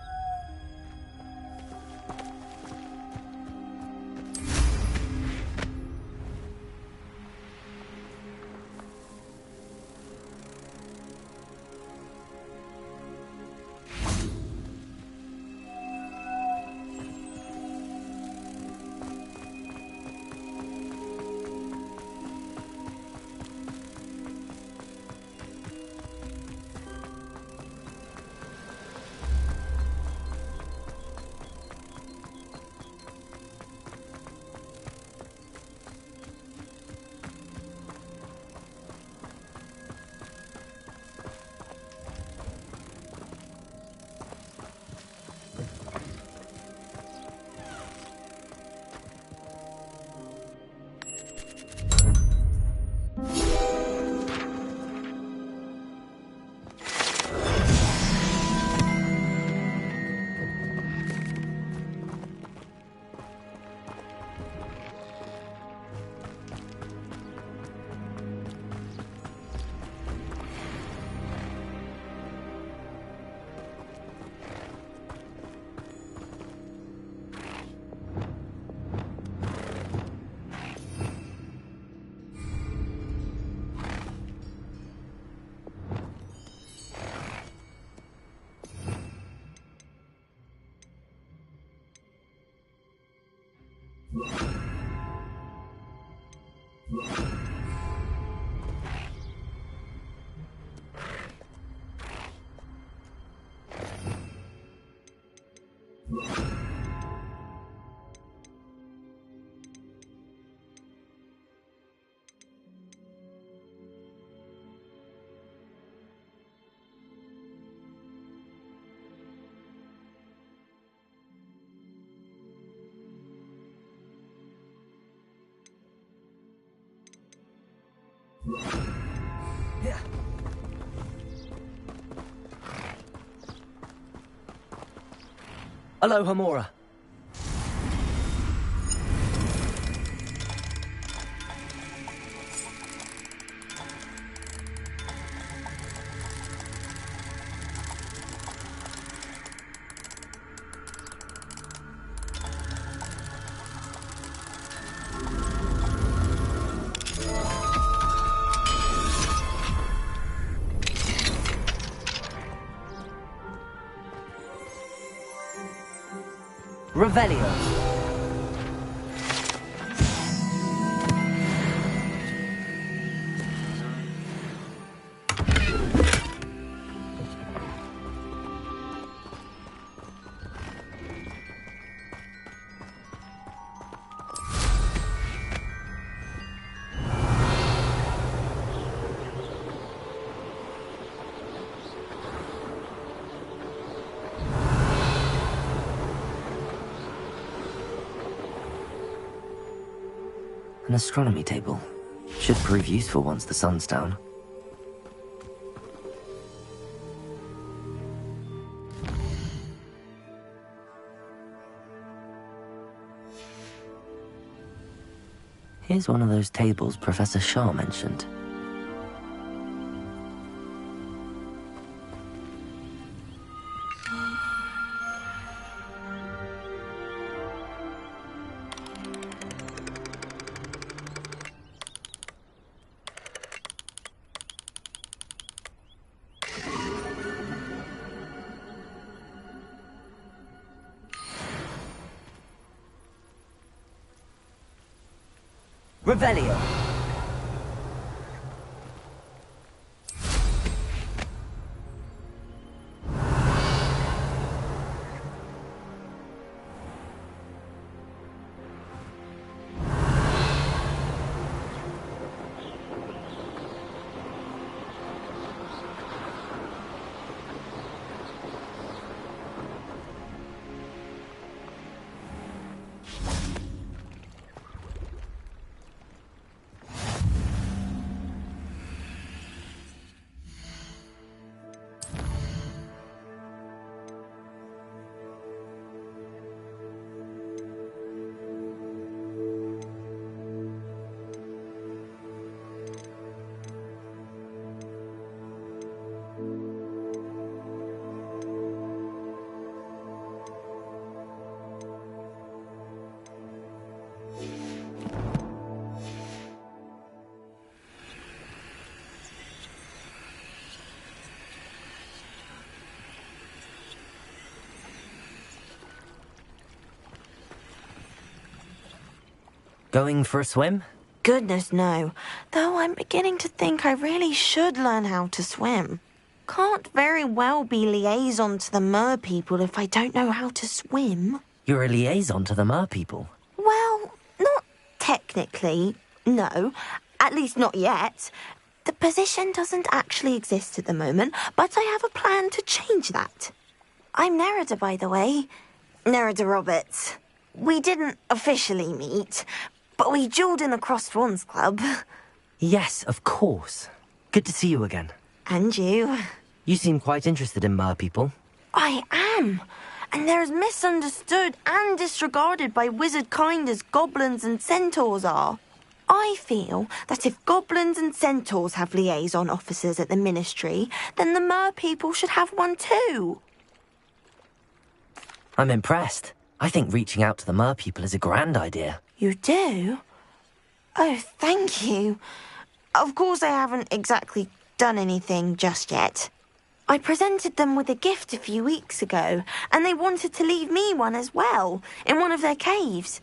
Yeah. Aloha Mora. Revelio. An astronomy table. Should prove useful once the sun's down. Here's one of those tables Professor Shaw mentioned. Revelio. Going for a swim? Goodness, no. Though I'm beginning to think I really should learn how to swim. Can't very well be liaison to the mer people if I don't know how to swim. You're a liaison to the mer people? Well, not technically, no. At least not yet. The position doesn't actually exist at the moment, but I have a plan to change that. I'm Nerida, by the way. Nerida Roberts. We didn't officially meet, but we duelled in the Crossed Wands Club. Yes, of course. Good to see you again. And you. You seem quite interested in mer people. I am. And they're as misunderstood and disregarded by wizard kind as goblins and centaurs are. I feel that if goblins and centaurs have liaison officers at the Ministry, then the mer people should have one too. I'm impressed. I think reaching out to the mer people is a grand idea. You do? Oh, thank you. Of course I haven't exactly done anything just yet. I presented them with a gift a few weeks ago, and they wanted to leave me one as well, in one of their caves.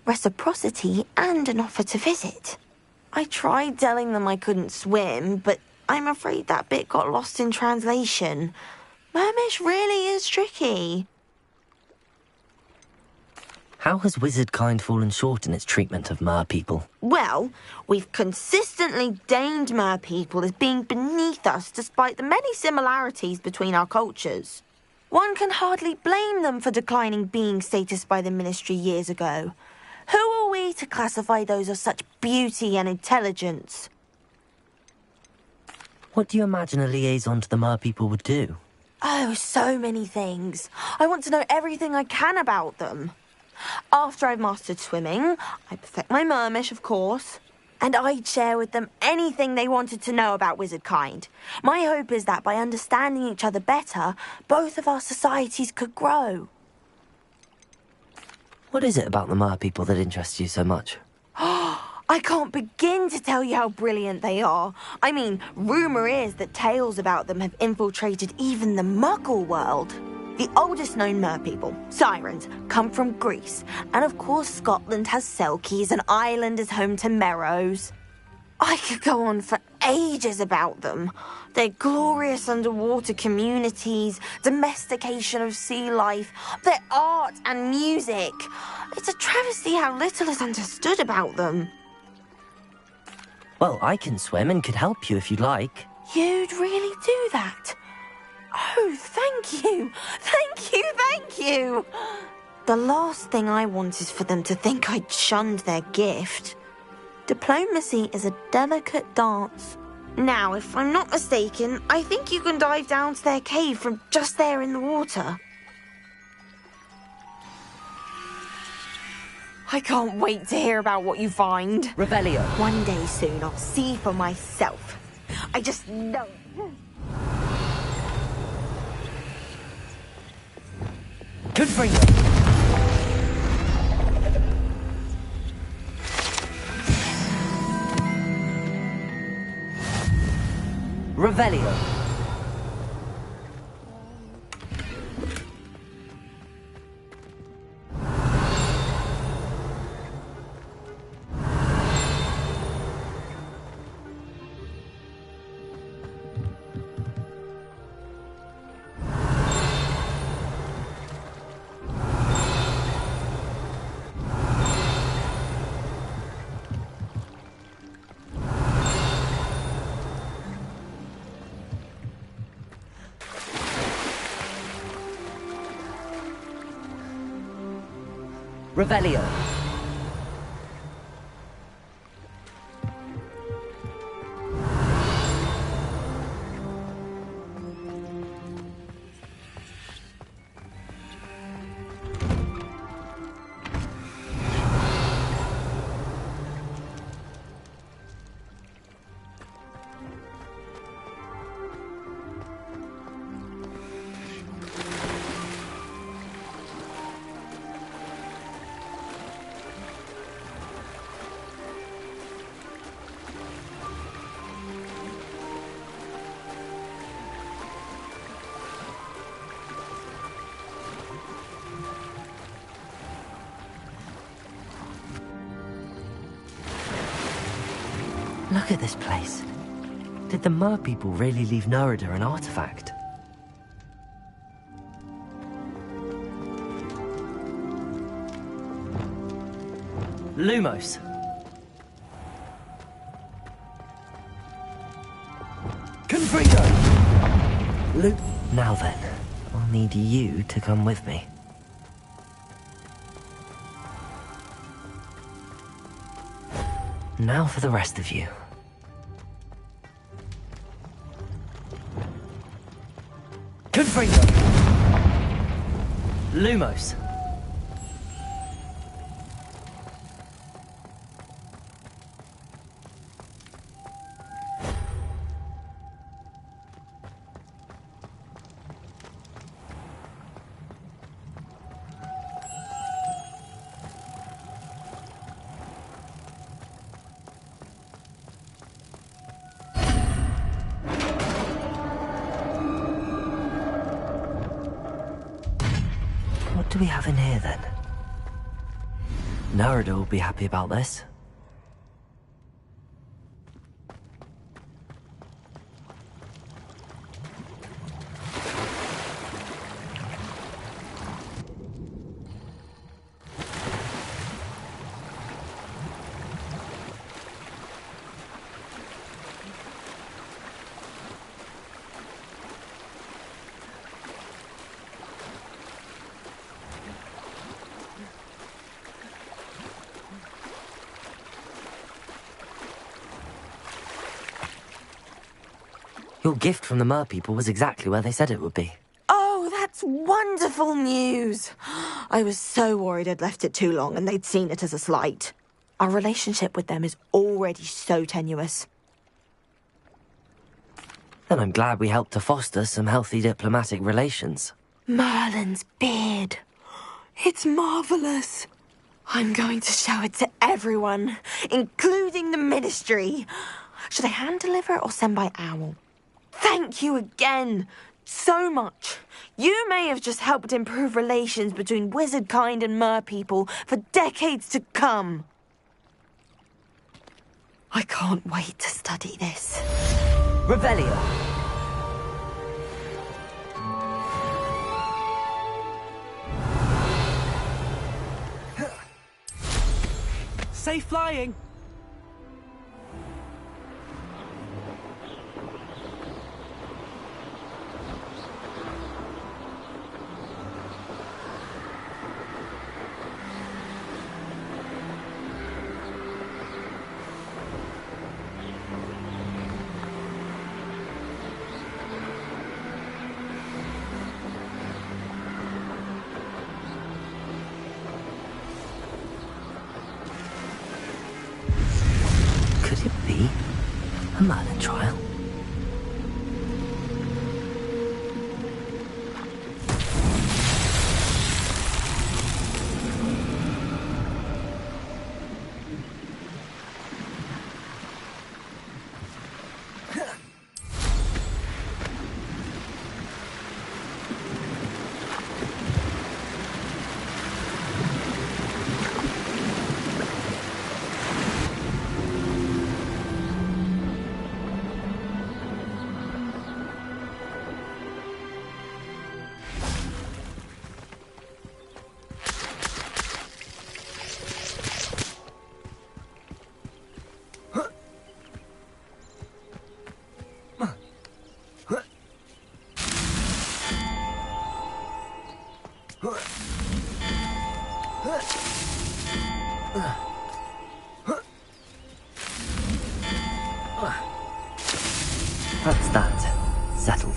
Reciprocity and an offer to visit. I tried telling them I couldn't swim, but I'm afraid that bit got lost in translation. Mermish really is tricky. How has wizard kind fallen short in its treatment of mer people? Well, we've consistently deigned mer people as being beneath us despite the many similarities between our cultures. One can hardly blame them for declining being status by the Ministry years ago. Who are we to classify those of such beauty and intelligence? What do you imagine a liaison to the mer people would do? Oh, so many things. I want to know everything I can about them. After I've mastered swimming, I perfect my mermish, of course, and I'd share with them anything they wanted to know about wizard kind. My hope is that by understanding each other better, both of our societies could grow. What is it about the mer people that interests you so much? I can't begin to tell you how brilliant they are. I mean, rumour is that tales about them have infiltrated even the Muggle world. The oldest known mer people, sirens, come from Greece. And of course Scotland has Selkies and Ireland is home to Merrows. I could go on for ages about them. Their glorious underwater communities, domestication of sea life, their art and music. It's a travesty how little is understood about them. Well, I can swim and could help you if you'd like. You'd really do that? Oh, thank you! Thank you, thank you! The last thing I want is for them to think I'd shunned their gift. Diplomacy is a delicate dance. Now, if I'm not mistaken, I think you can dive down to their cave from just there in the water. I can't wait to hear about what you find. Revelio. One day soon, I'll see for myself. I just know it. Good for you. Revelio. Revelio. Look at this place. Did the Mer people really leave Nerida an artifact? Lumos. Confringo! Now then, I'll need you to come with me. Now for the rest of you. Confringo! Lumos. What do we have in here, then? Nerida will be happy about this. Your gift from the Mer people was exactly where they said it would be. Oh, that's wonderful news. I was so worried I'd left it too long and they'd seen it as a slight. Our relationship with them is already so tenuous. Then I'm glad we helped to foster some healthy diplomatic relations. Merlin's beard. It's marvellous. I'm going to show it to everyone, including the Ministry. Should I hand deliver or send by owl? Thank you again, so much. You may have just helped improve relations between wizard kind and Mer people for decades to come. I can't wait to study this. Revelio. Safe flying! Could it be a Merlin trial? That's that. Settled.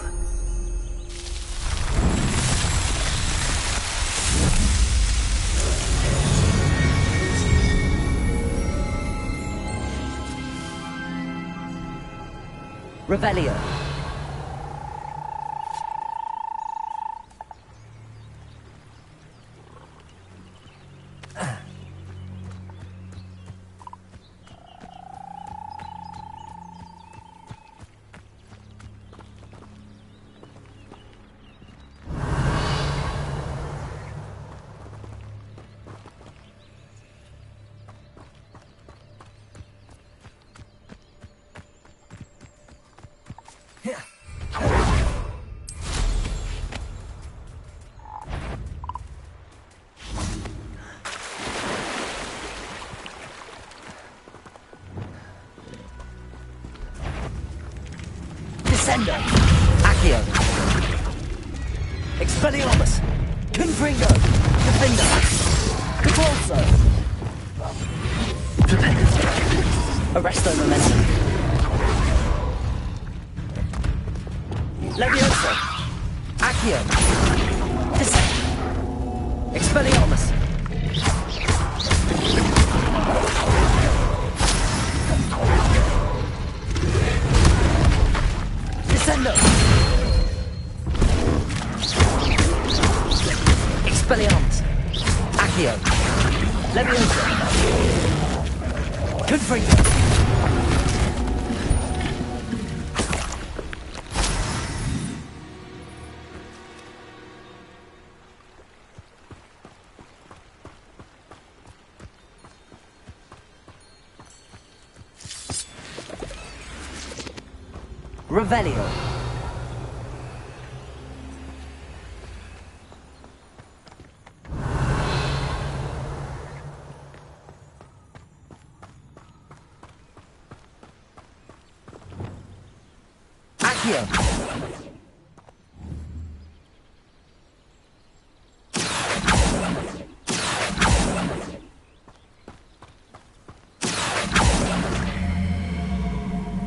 Revelio. Descendo! Accio! Expelliarmus! Confringo! Defender! Convulso! Arresto Momentum! Levioso! Accio! Descendo! Expelliarmus! Descendo! Expelliarmus! Accio! Levioso! Confringo! Revelio. Accio.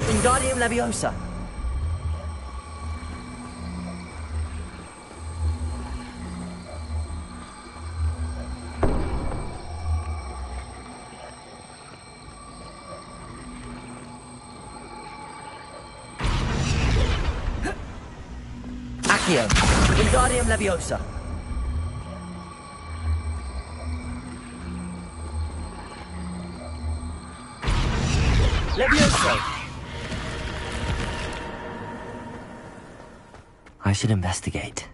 Wingardium Leviosa. Accio. Wingardium Leviosa. Levioso. I should investigate.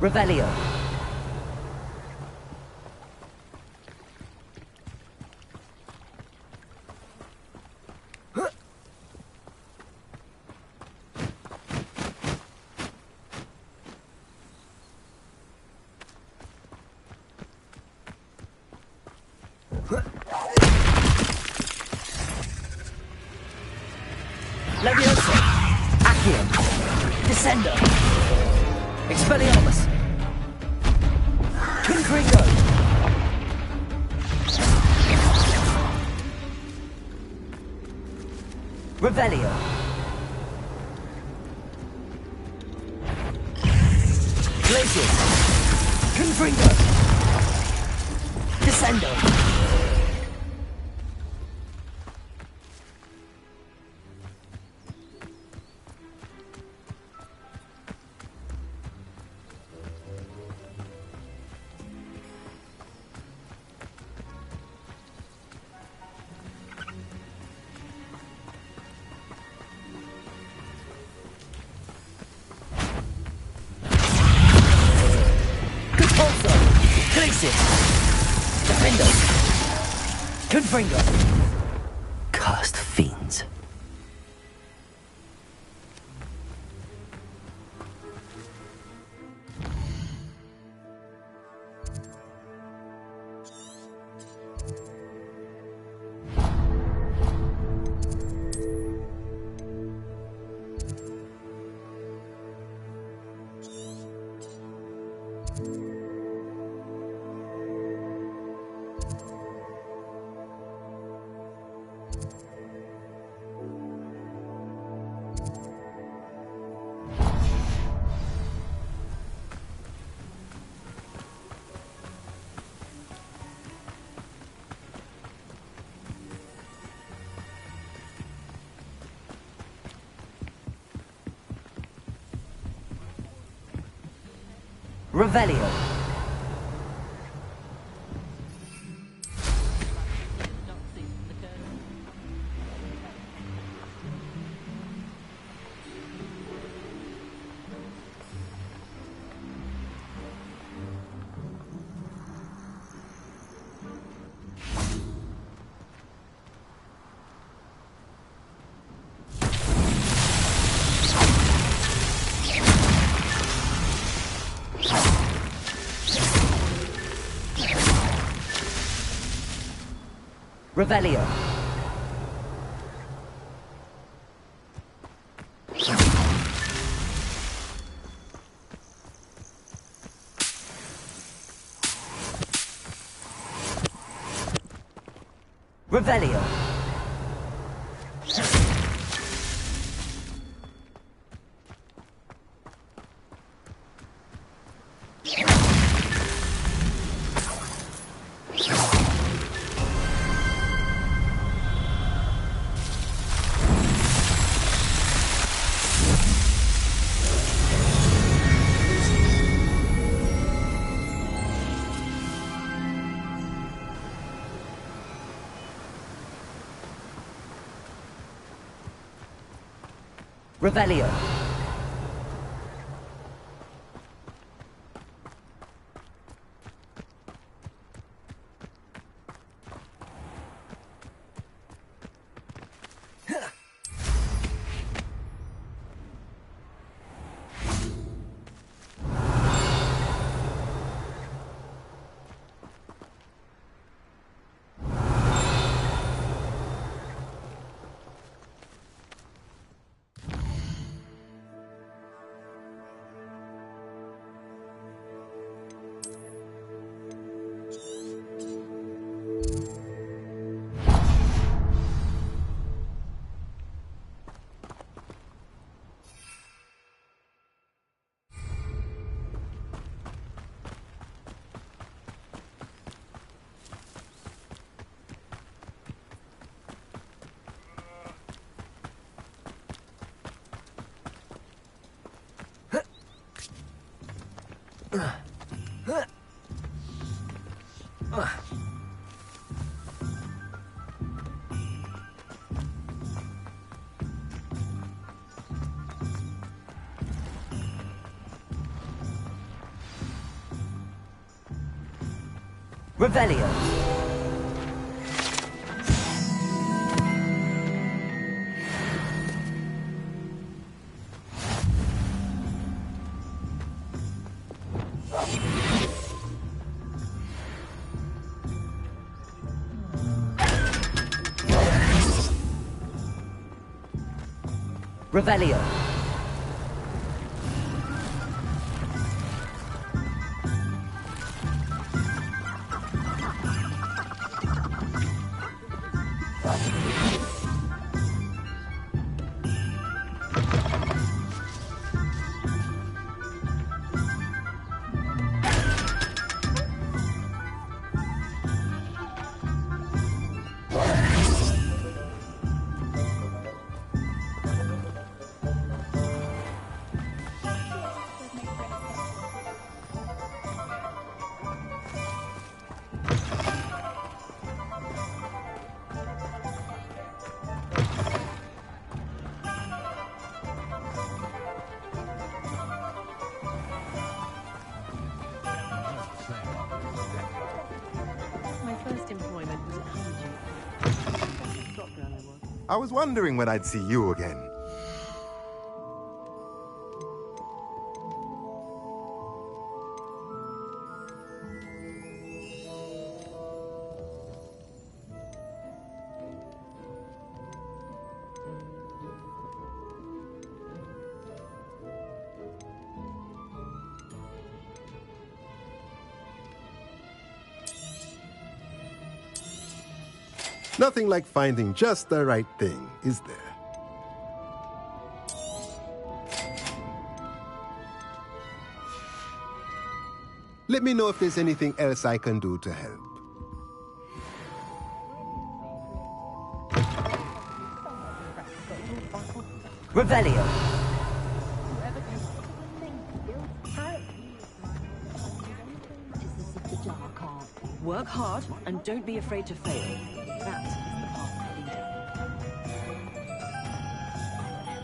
Revelio. Levioso. Accio. Descendo. Expelliarmus. Confringo. Revelio. Glacius. Confringo. Descendo. Defender! Confringo! Cursed fiends. Revelio. Revelio. Revelio. Revelio. Revelio. Revelio. I was wondering when I'd see you again. Nothing like finding just the right thing, is there? Let me know if there's anything else I can do to help. Revelio. Work hard and don't be afraid to fail. That is the path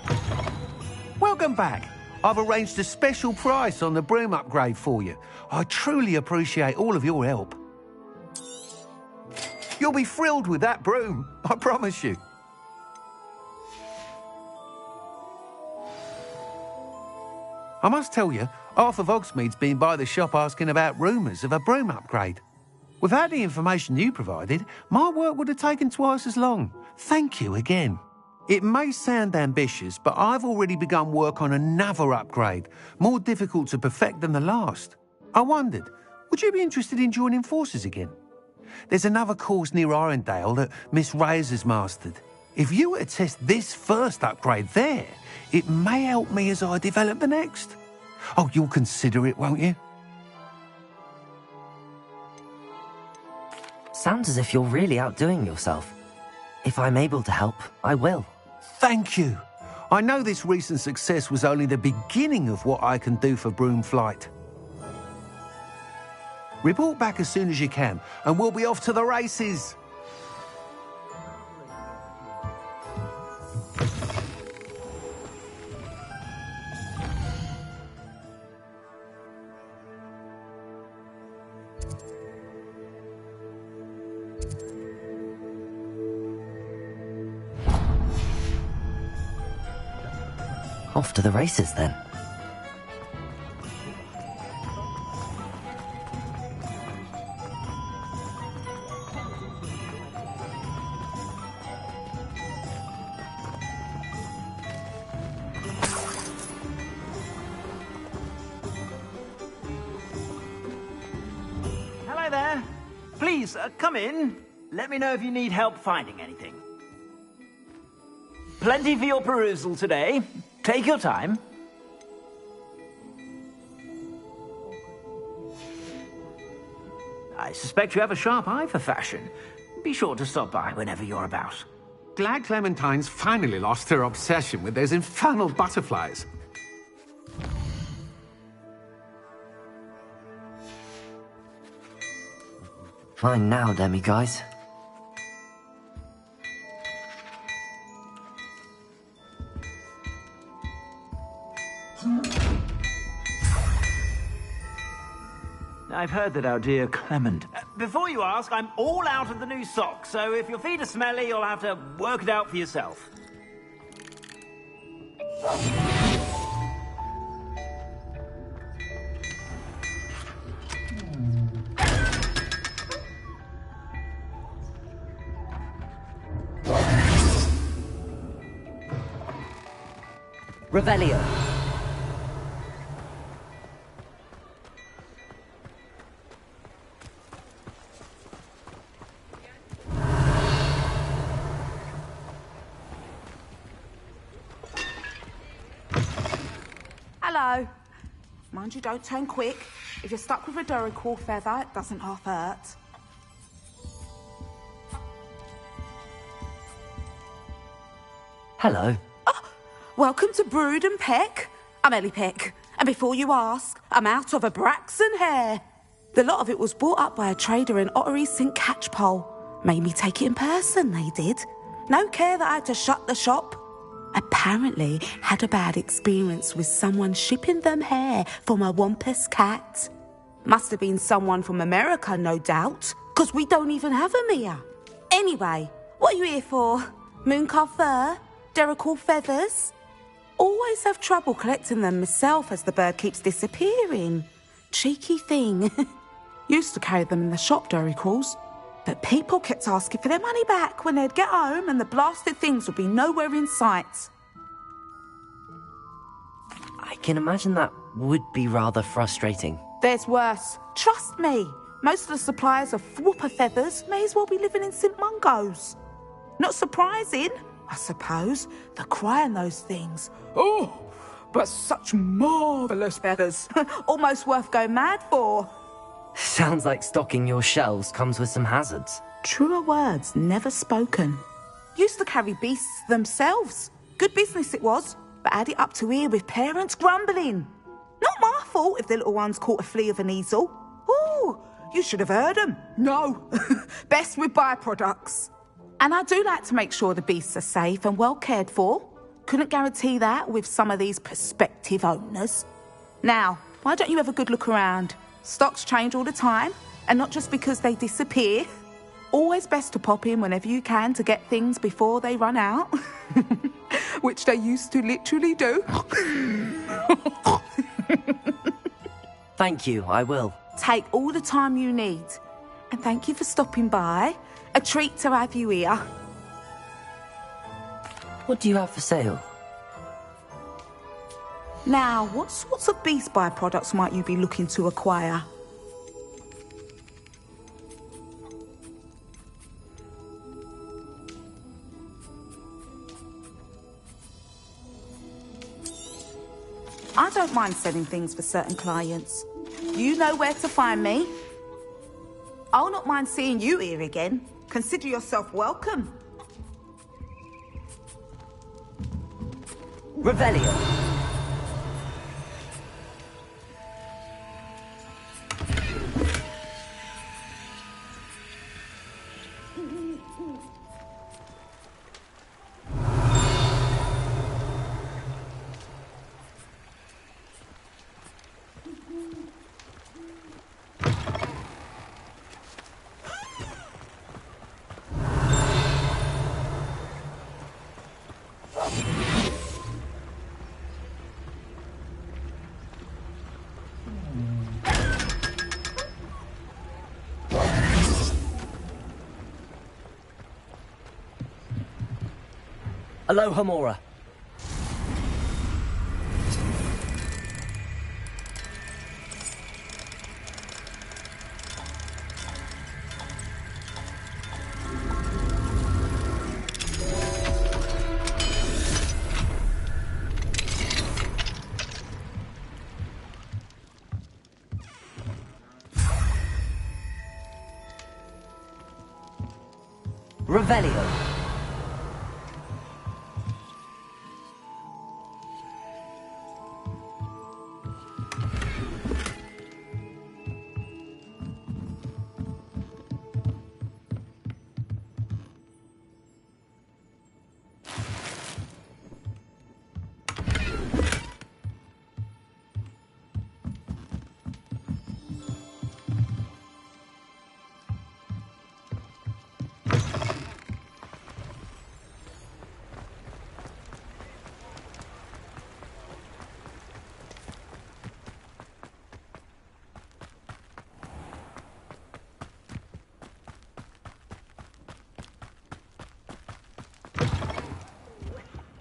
leader. Welcome back. I've arranged a special price on the broom upgrade for you. I truly appreciate all of your help. You'll be thrilled with that broom, I promise you. I must tell you, half of Hogsmeade's been by the shop asking about rumours of a broom upgrade. Without the information you provided, my work would have taken twice as long. Thank you again. It may sound ambitious, but I've already begun work on another upgrade, more difficult to perfect than the last. I wondered, would you be interested in joining forces again? There's another course near Arendelle that Miss Reyes has mastered. If you were to test this first upgrade there, it may help me as I develop the next. Oh, you'll consider it, won't you? Sounds as if you're really outdoing yourself. If I'm able to help, I will. Thank you. I know this recent success was only the beginning of what I can do for Broomflight. Report back as soon as you can, and we'll be off to the races. Off to the races, then. Hello there. Please, come in. Let me know if you need help finding anything. Plenty for your perusal today. Take your time. I suspect you have a sharp eye for fashion. Be sure to stop by whenever you're about. Glad Clementine's finally lost her obsession with those infernal butterflies. Fine now, demiguise. I've heard that our dear Clement... before you ask, I'm all out of the new socks, so if your feet are smelly, you'll have to work it out for yourself. Revelio. Hello. Mind you don't turn quick. If you're stuck with a Duracell feather, it doesn't half hurt. Hello. Oh, welcome to Brood and Peck. I'm Ellie Peck. And before you ask, I'm out of a Braxton hair. The lot of it was bought up by a trader in Ottery St. Catchpole. Made me take it in person, they did. No care that I had to shut the shop. Apparently had a bad experience with someone shipping them hair for my Wampus cat. Must have been someone from America, no doubt, because we don't even have them here. Anyway, what are you here for? Mooncarved fur? Duracell feathers? Always have trouble collecting them myself as the bird keeps disappearing. Cheeky thing. Used to carry them in the shop, Duracalls. But people kept asking for their money back when they'd get home and the blasted things would be nowhere in sight. I can imagine that would be rather frustrating. There's worse. Trust me. Most of the suppliers of whooper feathers may as well be living in St. Mungo's. Not surprising, I suppose, the cry on those things. Oh, but such marvellous feathers. Almost worth going mad for. Sounds like stocking your shelves comes with some hazards. Truer words never spoken. Used to carry beasts themselves. Good business it was, but had it up to here with parents grumbling. Not my fault if the little ones caught a flea of an easel. Ooh, You should have heard them. No. Best with byproducts. And I do like to make sure the beasts are safe and well cared for. Couldn't guarantee that with some of these prospective owners. Now, why don't you have a good look around? Stocks change all the time, and not just because they disappear. Always best to pop in whenever you can to get things before they run out. Which they used to literally do. Thank you, I will. Take all the time you need. And thank you for stopping by. A treat to have you here. What do you have for sale? Now, what sorts of beast byproducts might you be looking to acquire? I don't mind selling things for certain clients. You know where to find me. I'll not mind seeing you here again. Consider yourself welcome. Revelio. Aloha Mora. Revelio.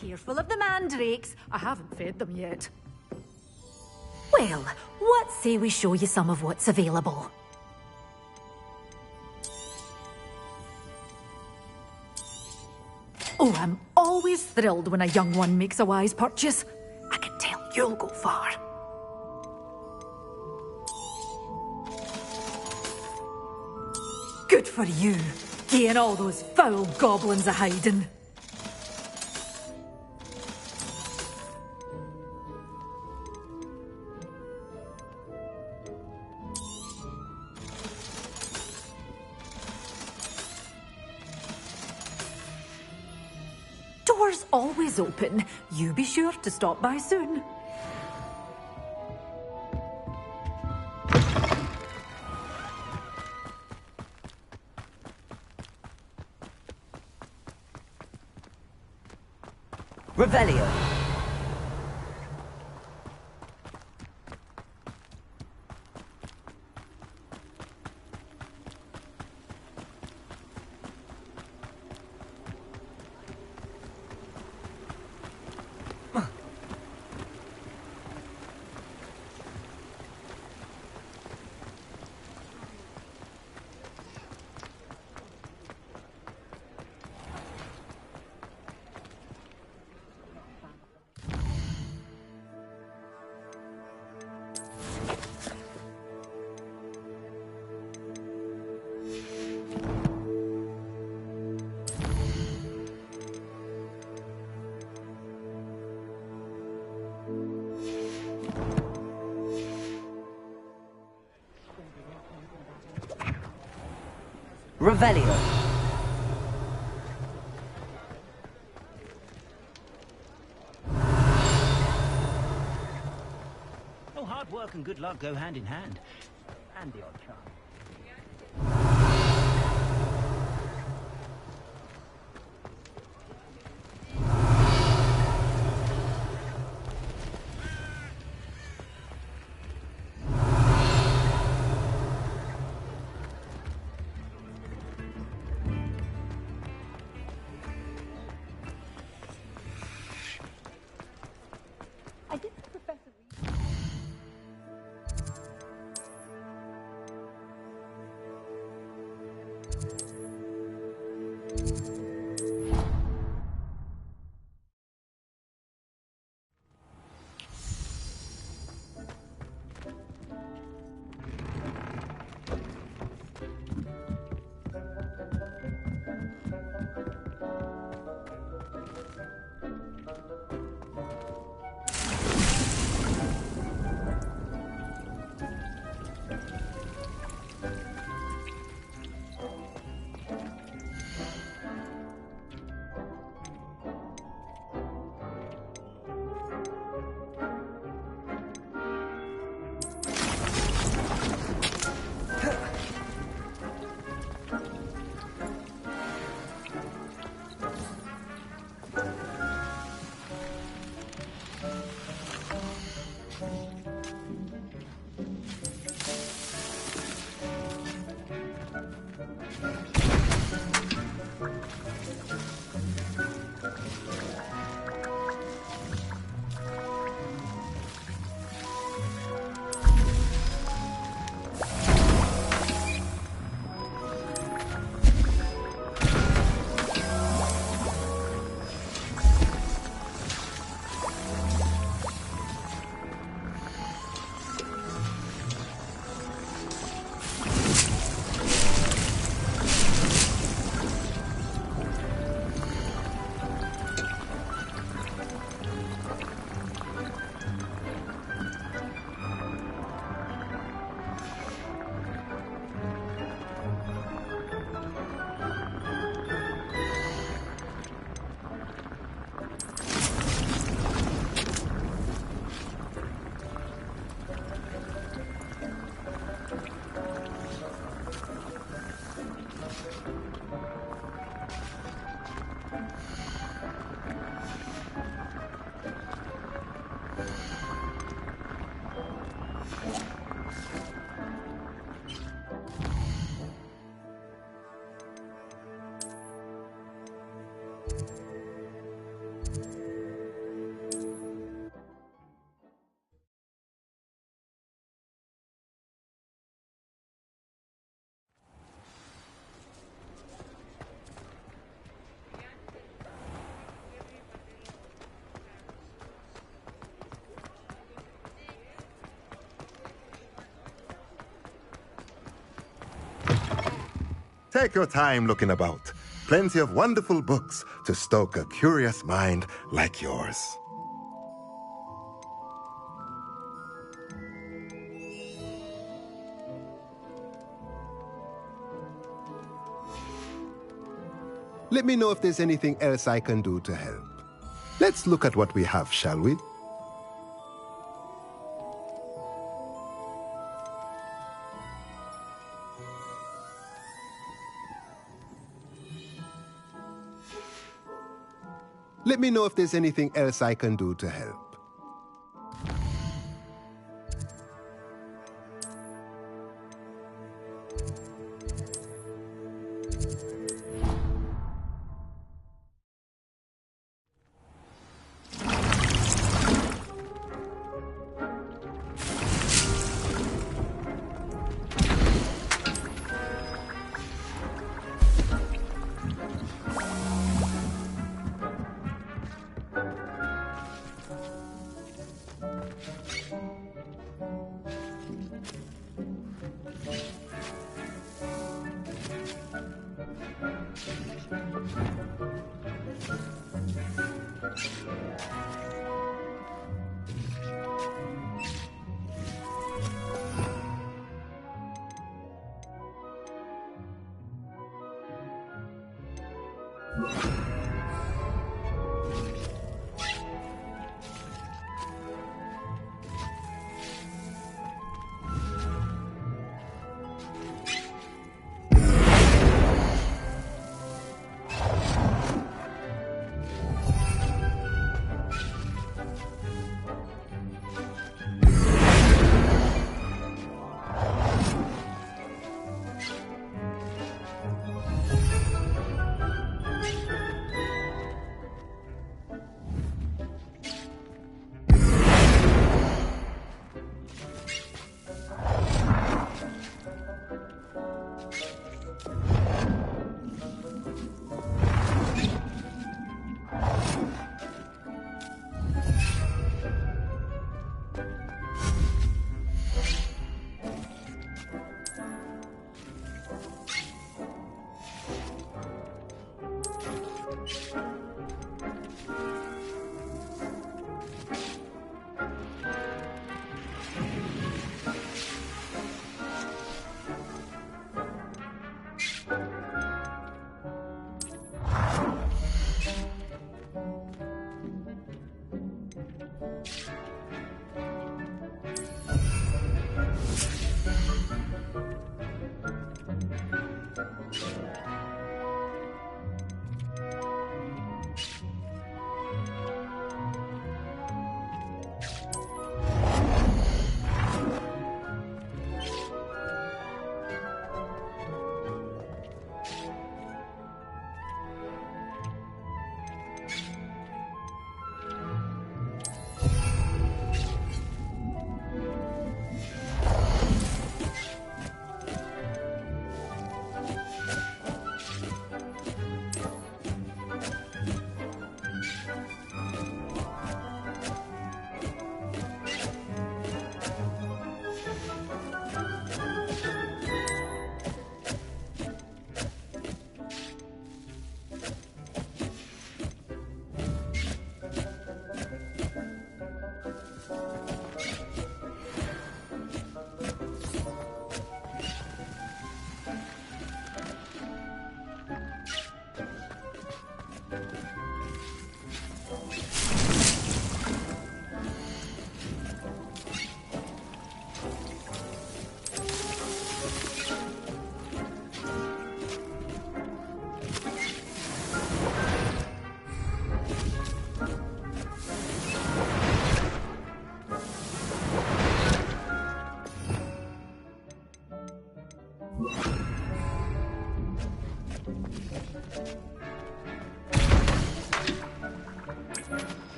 Careful of the mandrakes. I haven't fed them yet. Well, what say we show you some of what's available? Oh, I'm always thrilled when a young one makes a wise purchase. I can tell you'll go far. Good for you, getting all those foul goblins a hiding. Door's always open. You be sure to stop by soon. Revelio. Revelio. Oh, hard work and good luck go hand in hand. And the odd chance. Take your time looking about. Plenty of wonderful books to stoke a curious mind like yours. Let me know if there's anything else I can do to help. Let's look at what we have, shall we? Let me know if there's anything else I can do to help.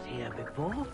Here before?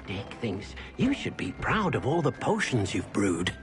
Dick thinks you should be proud of all the potions you've brewed.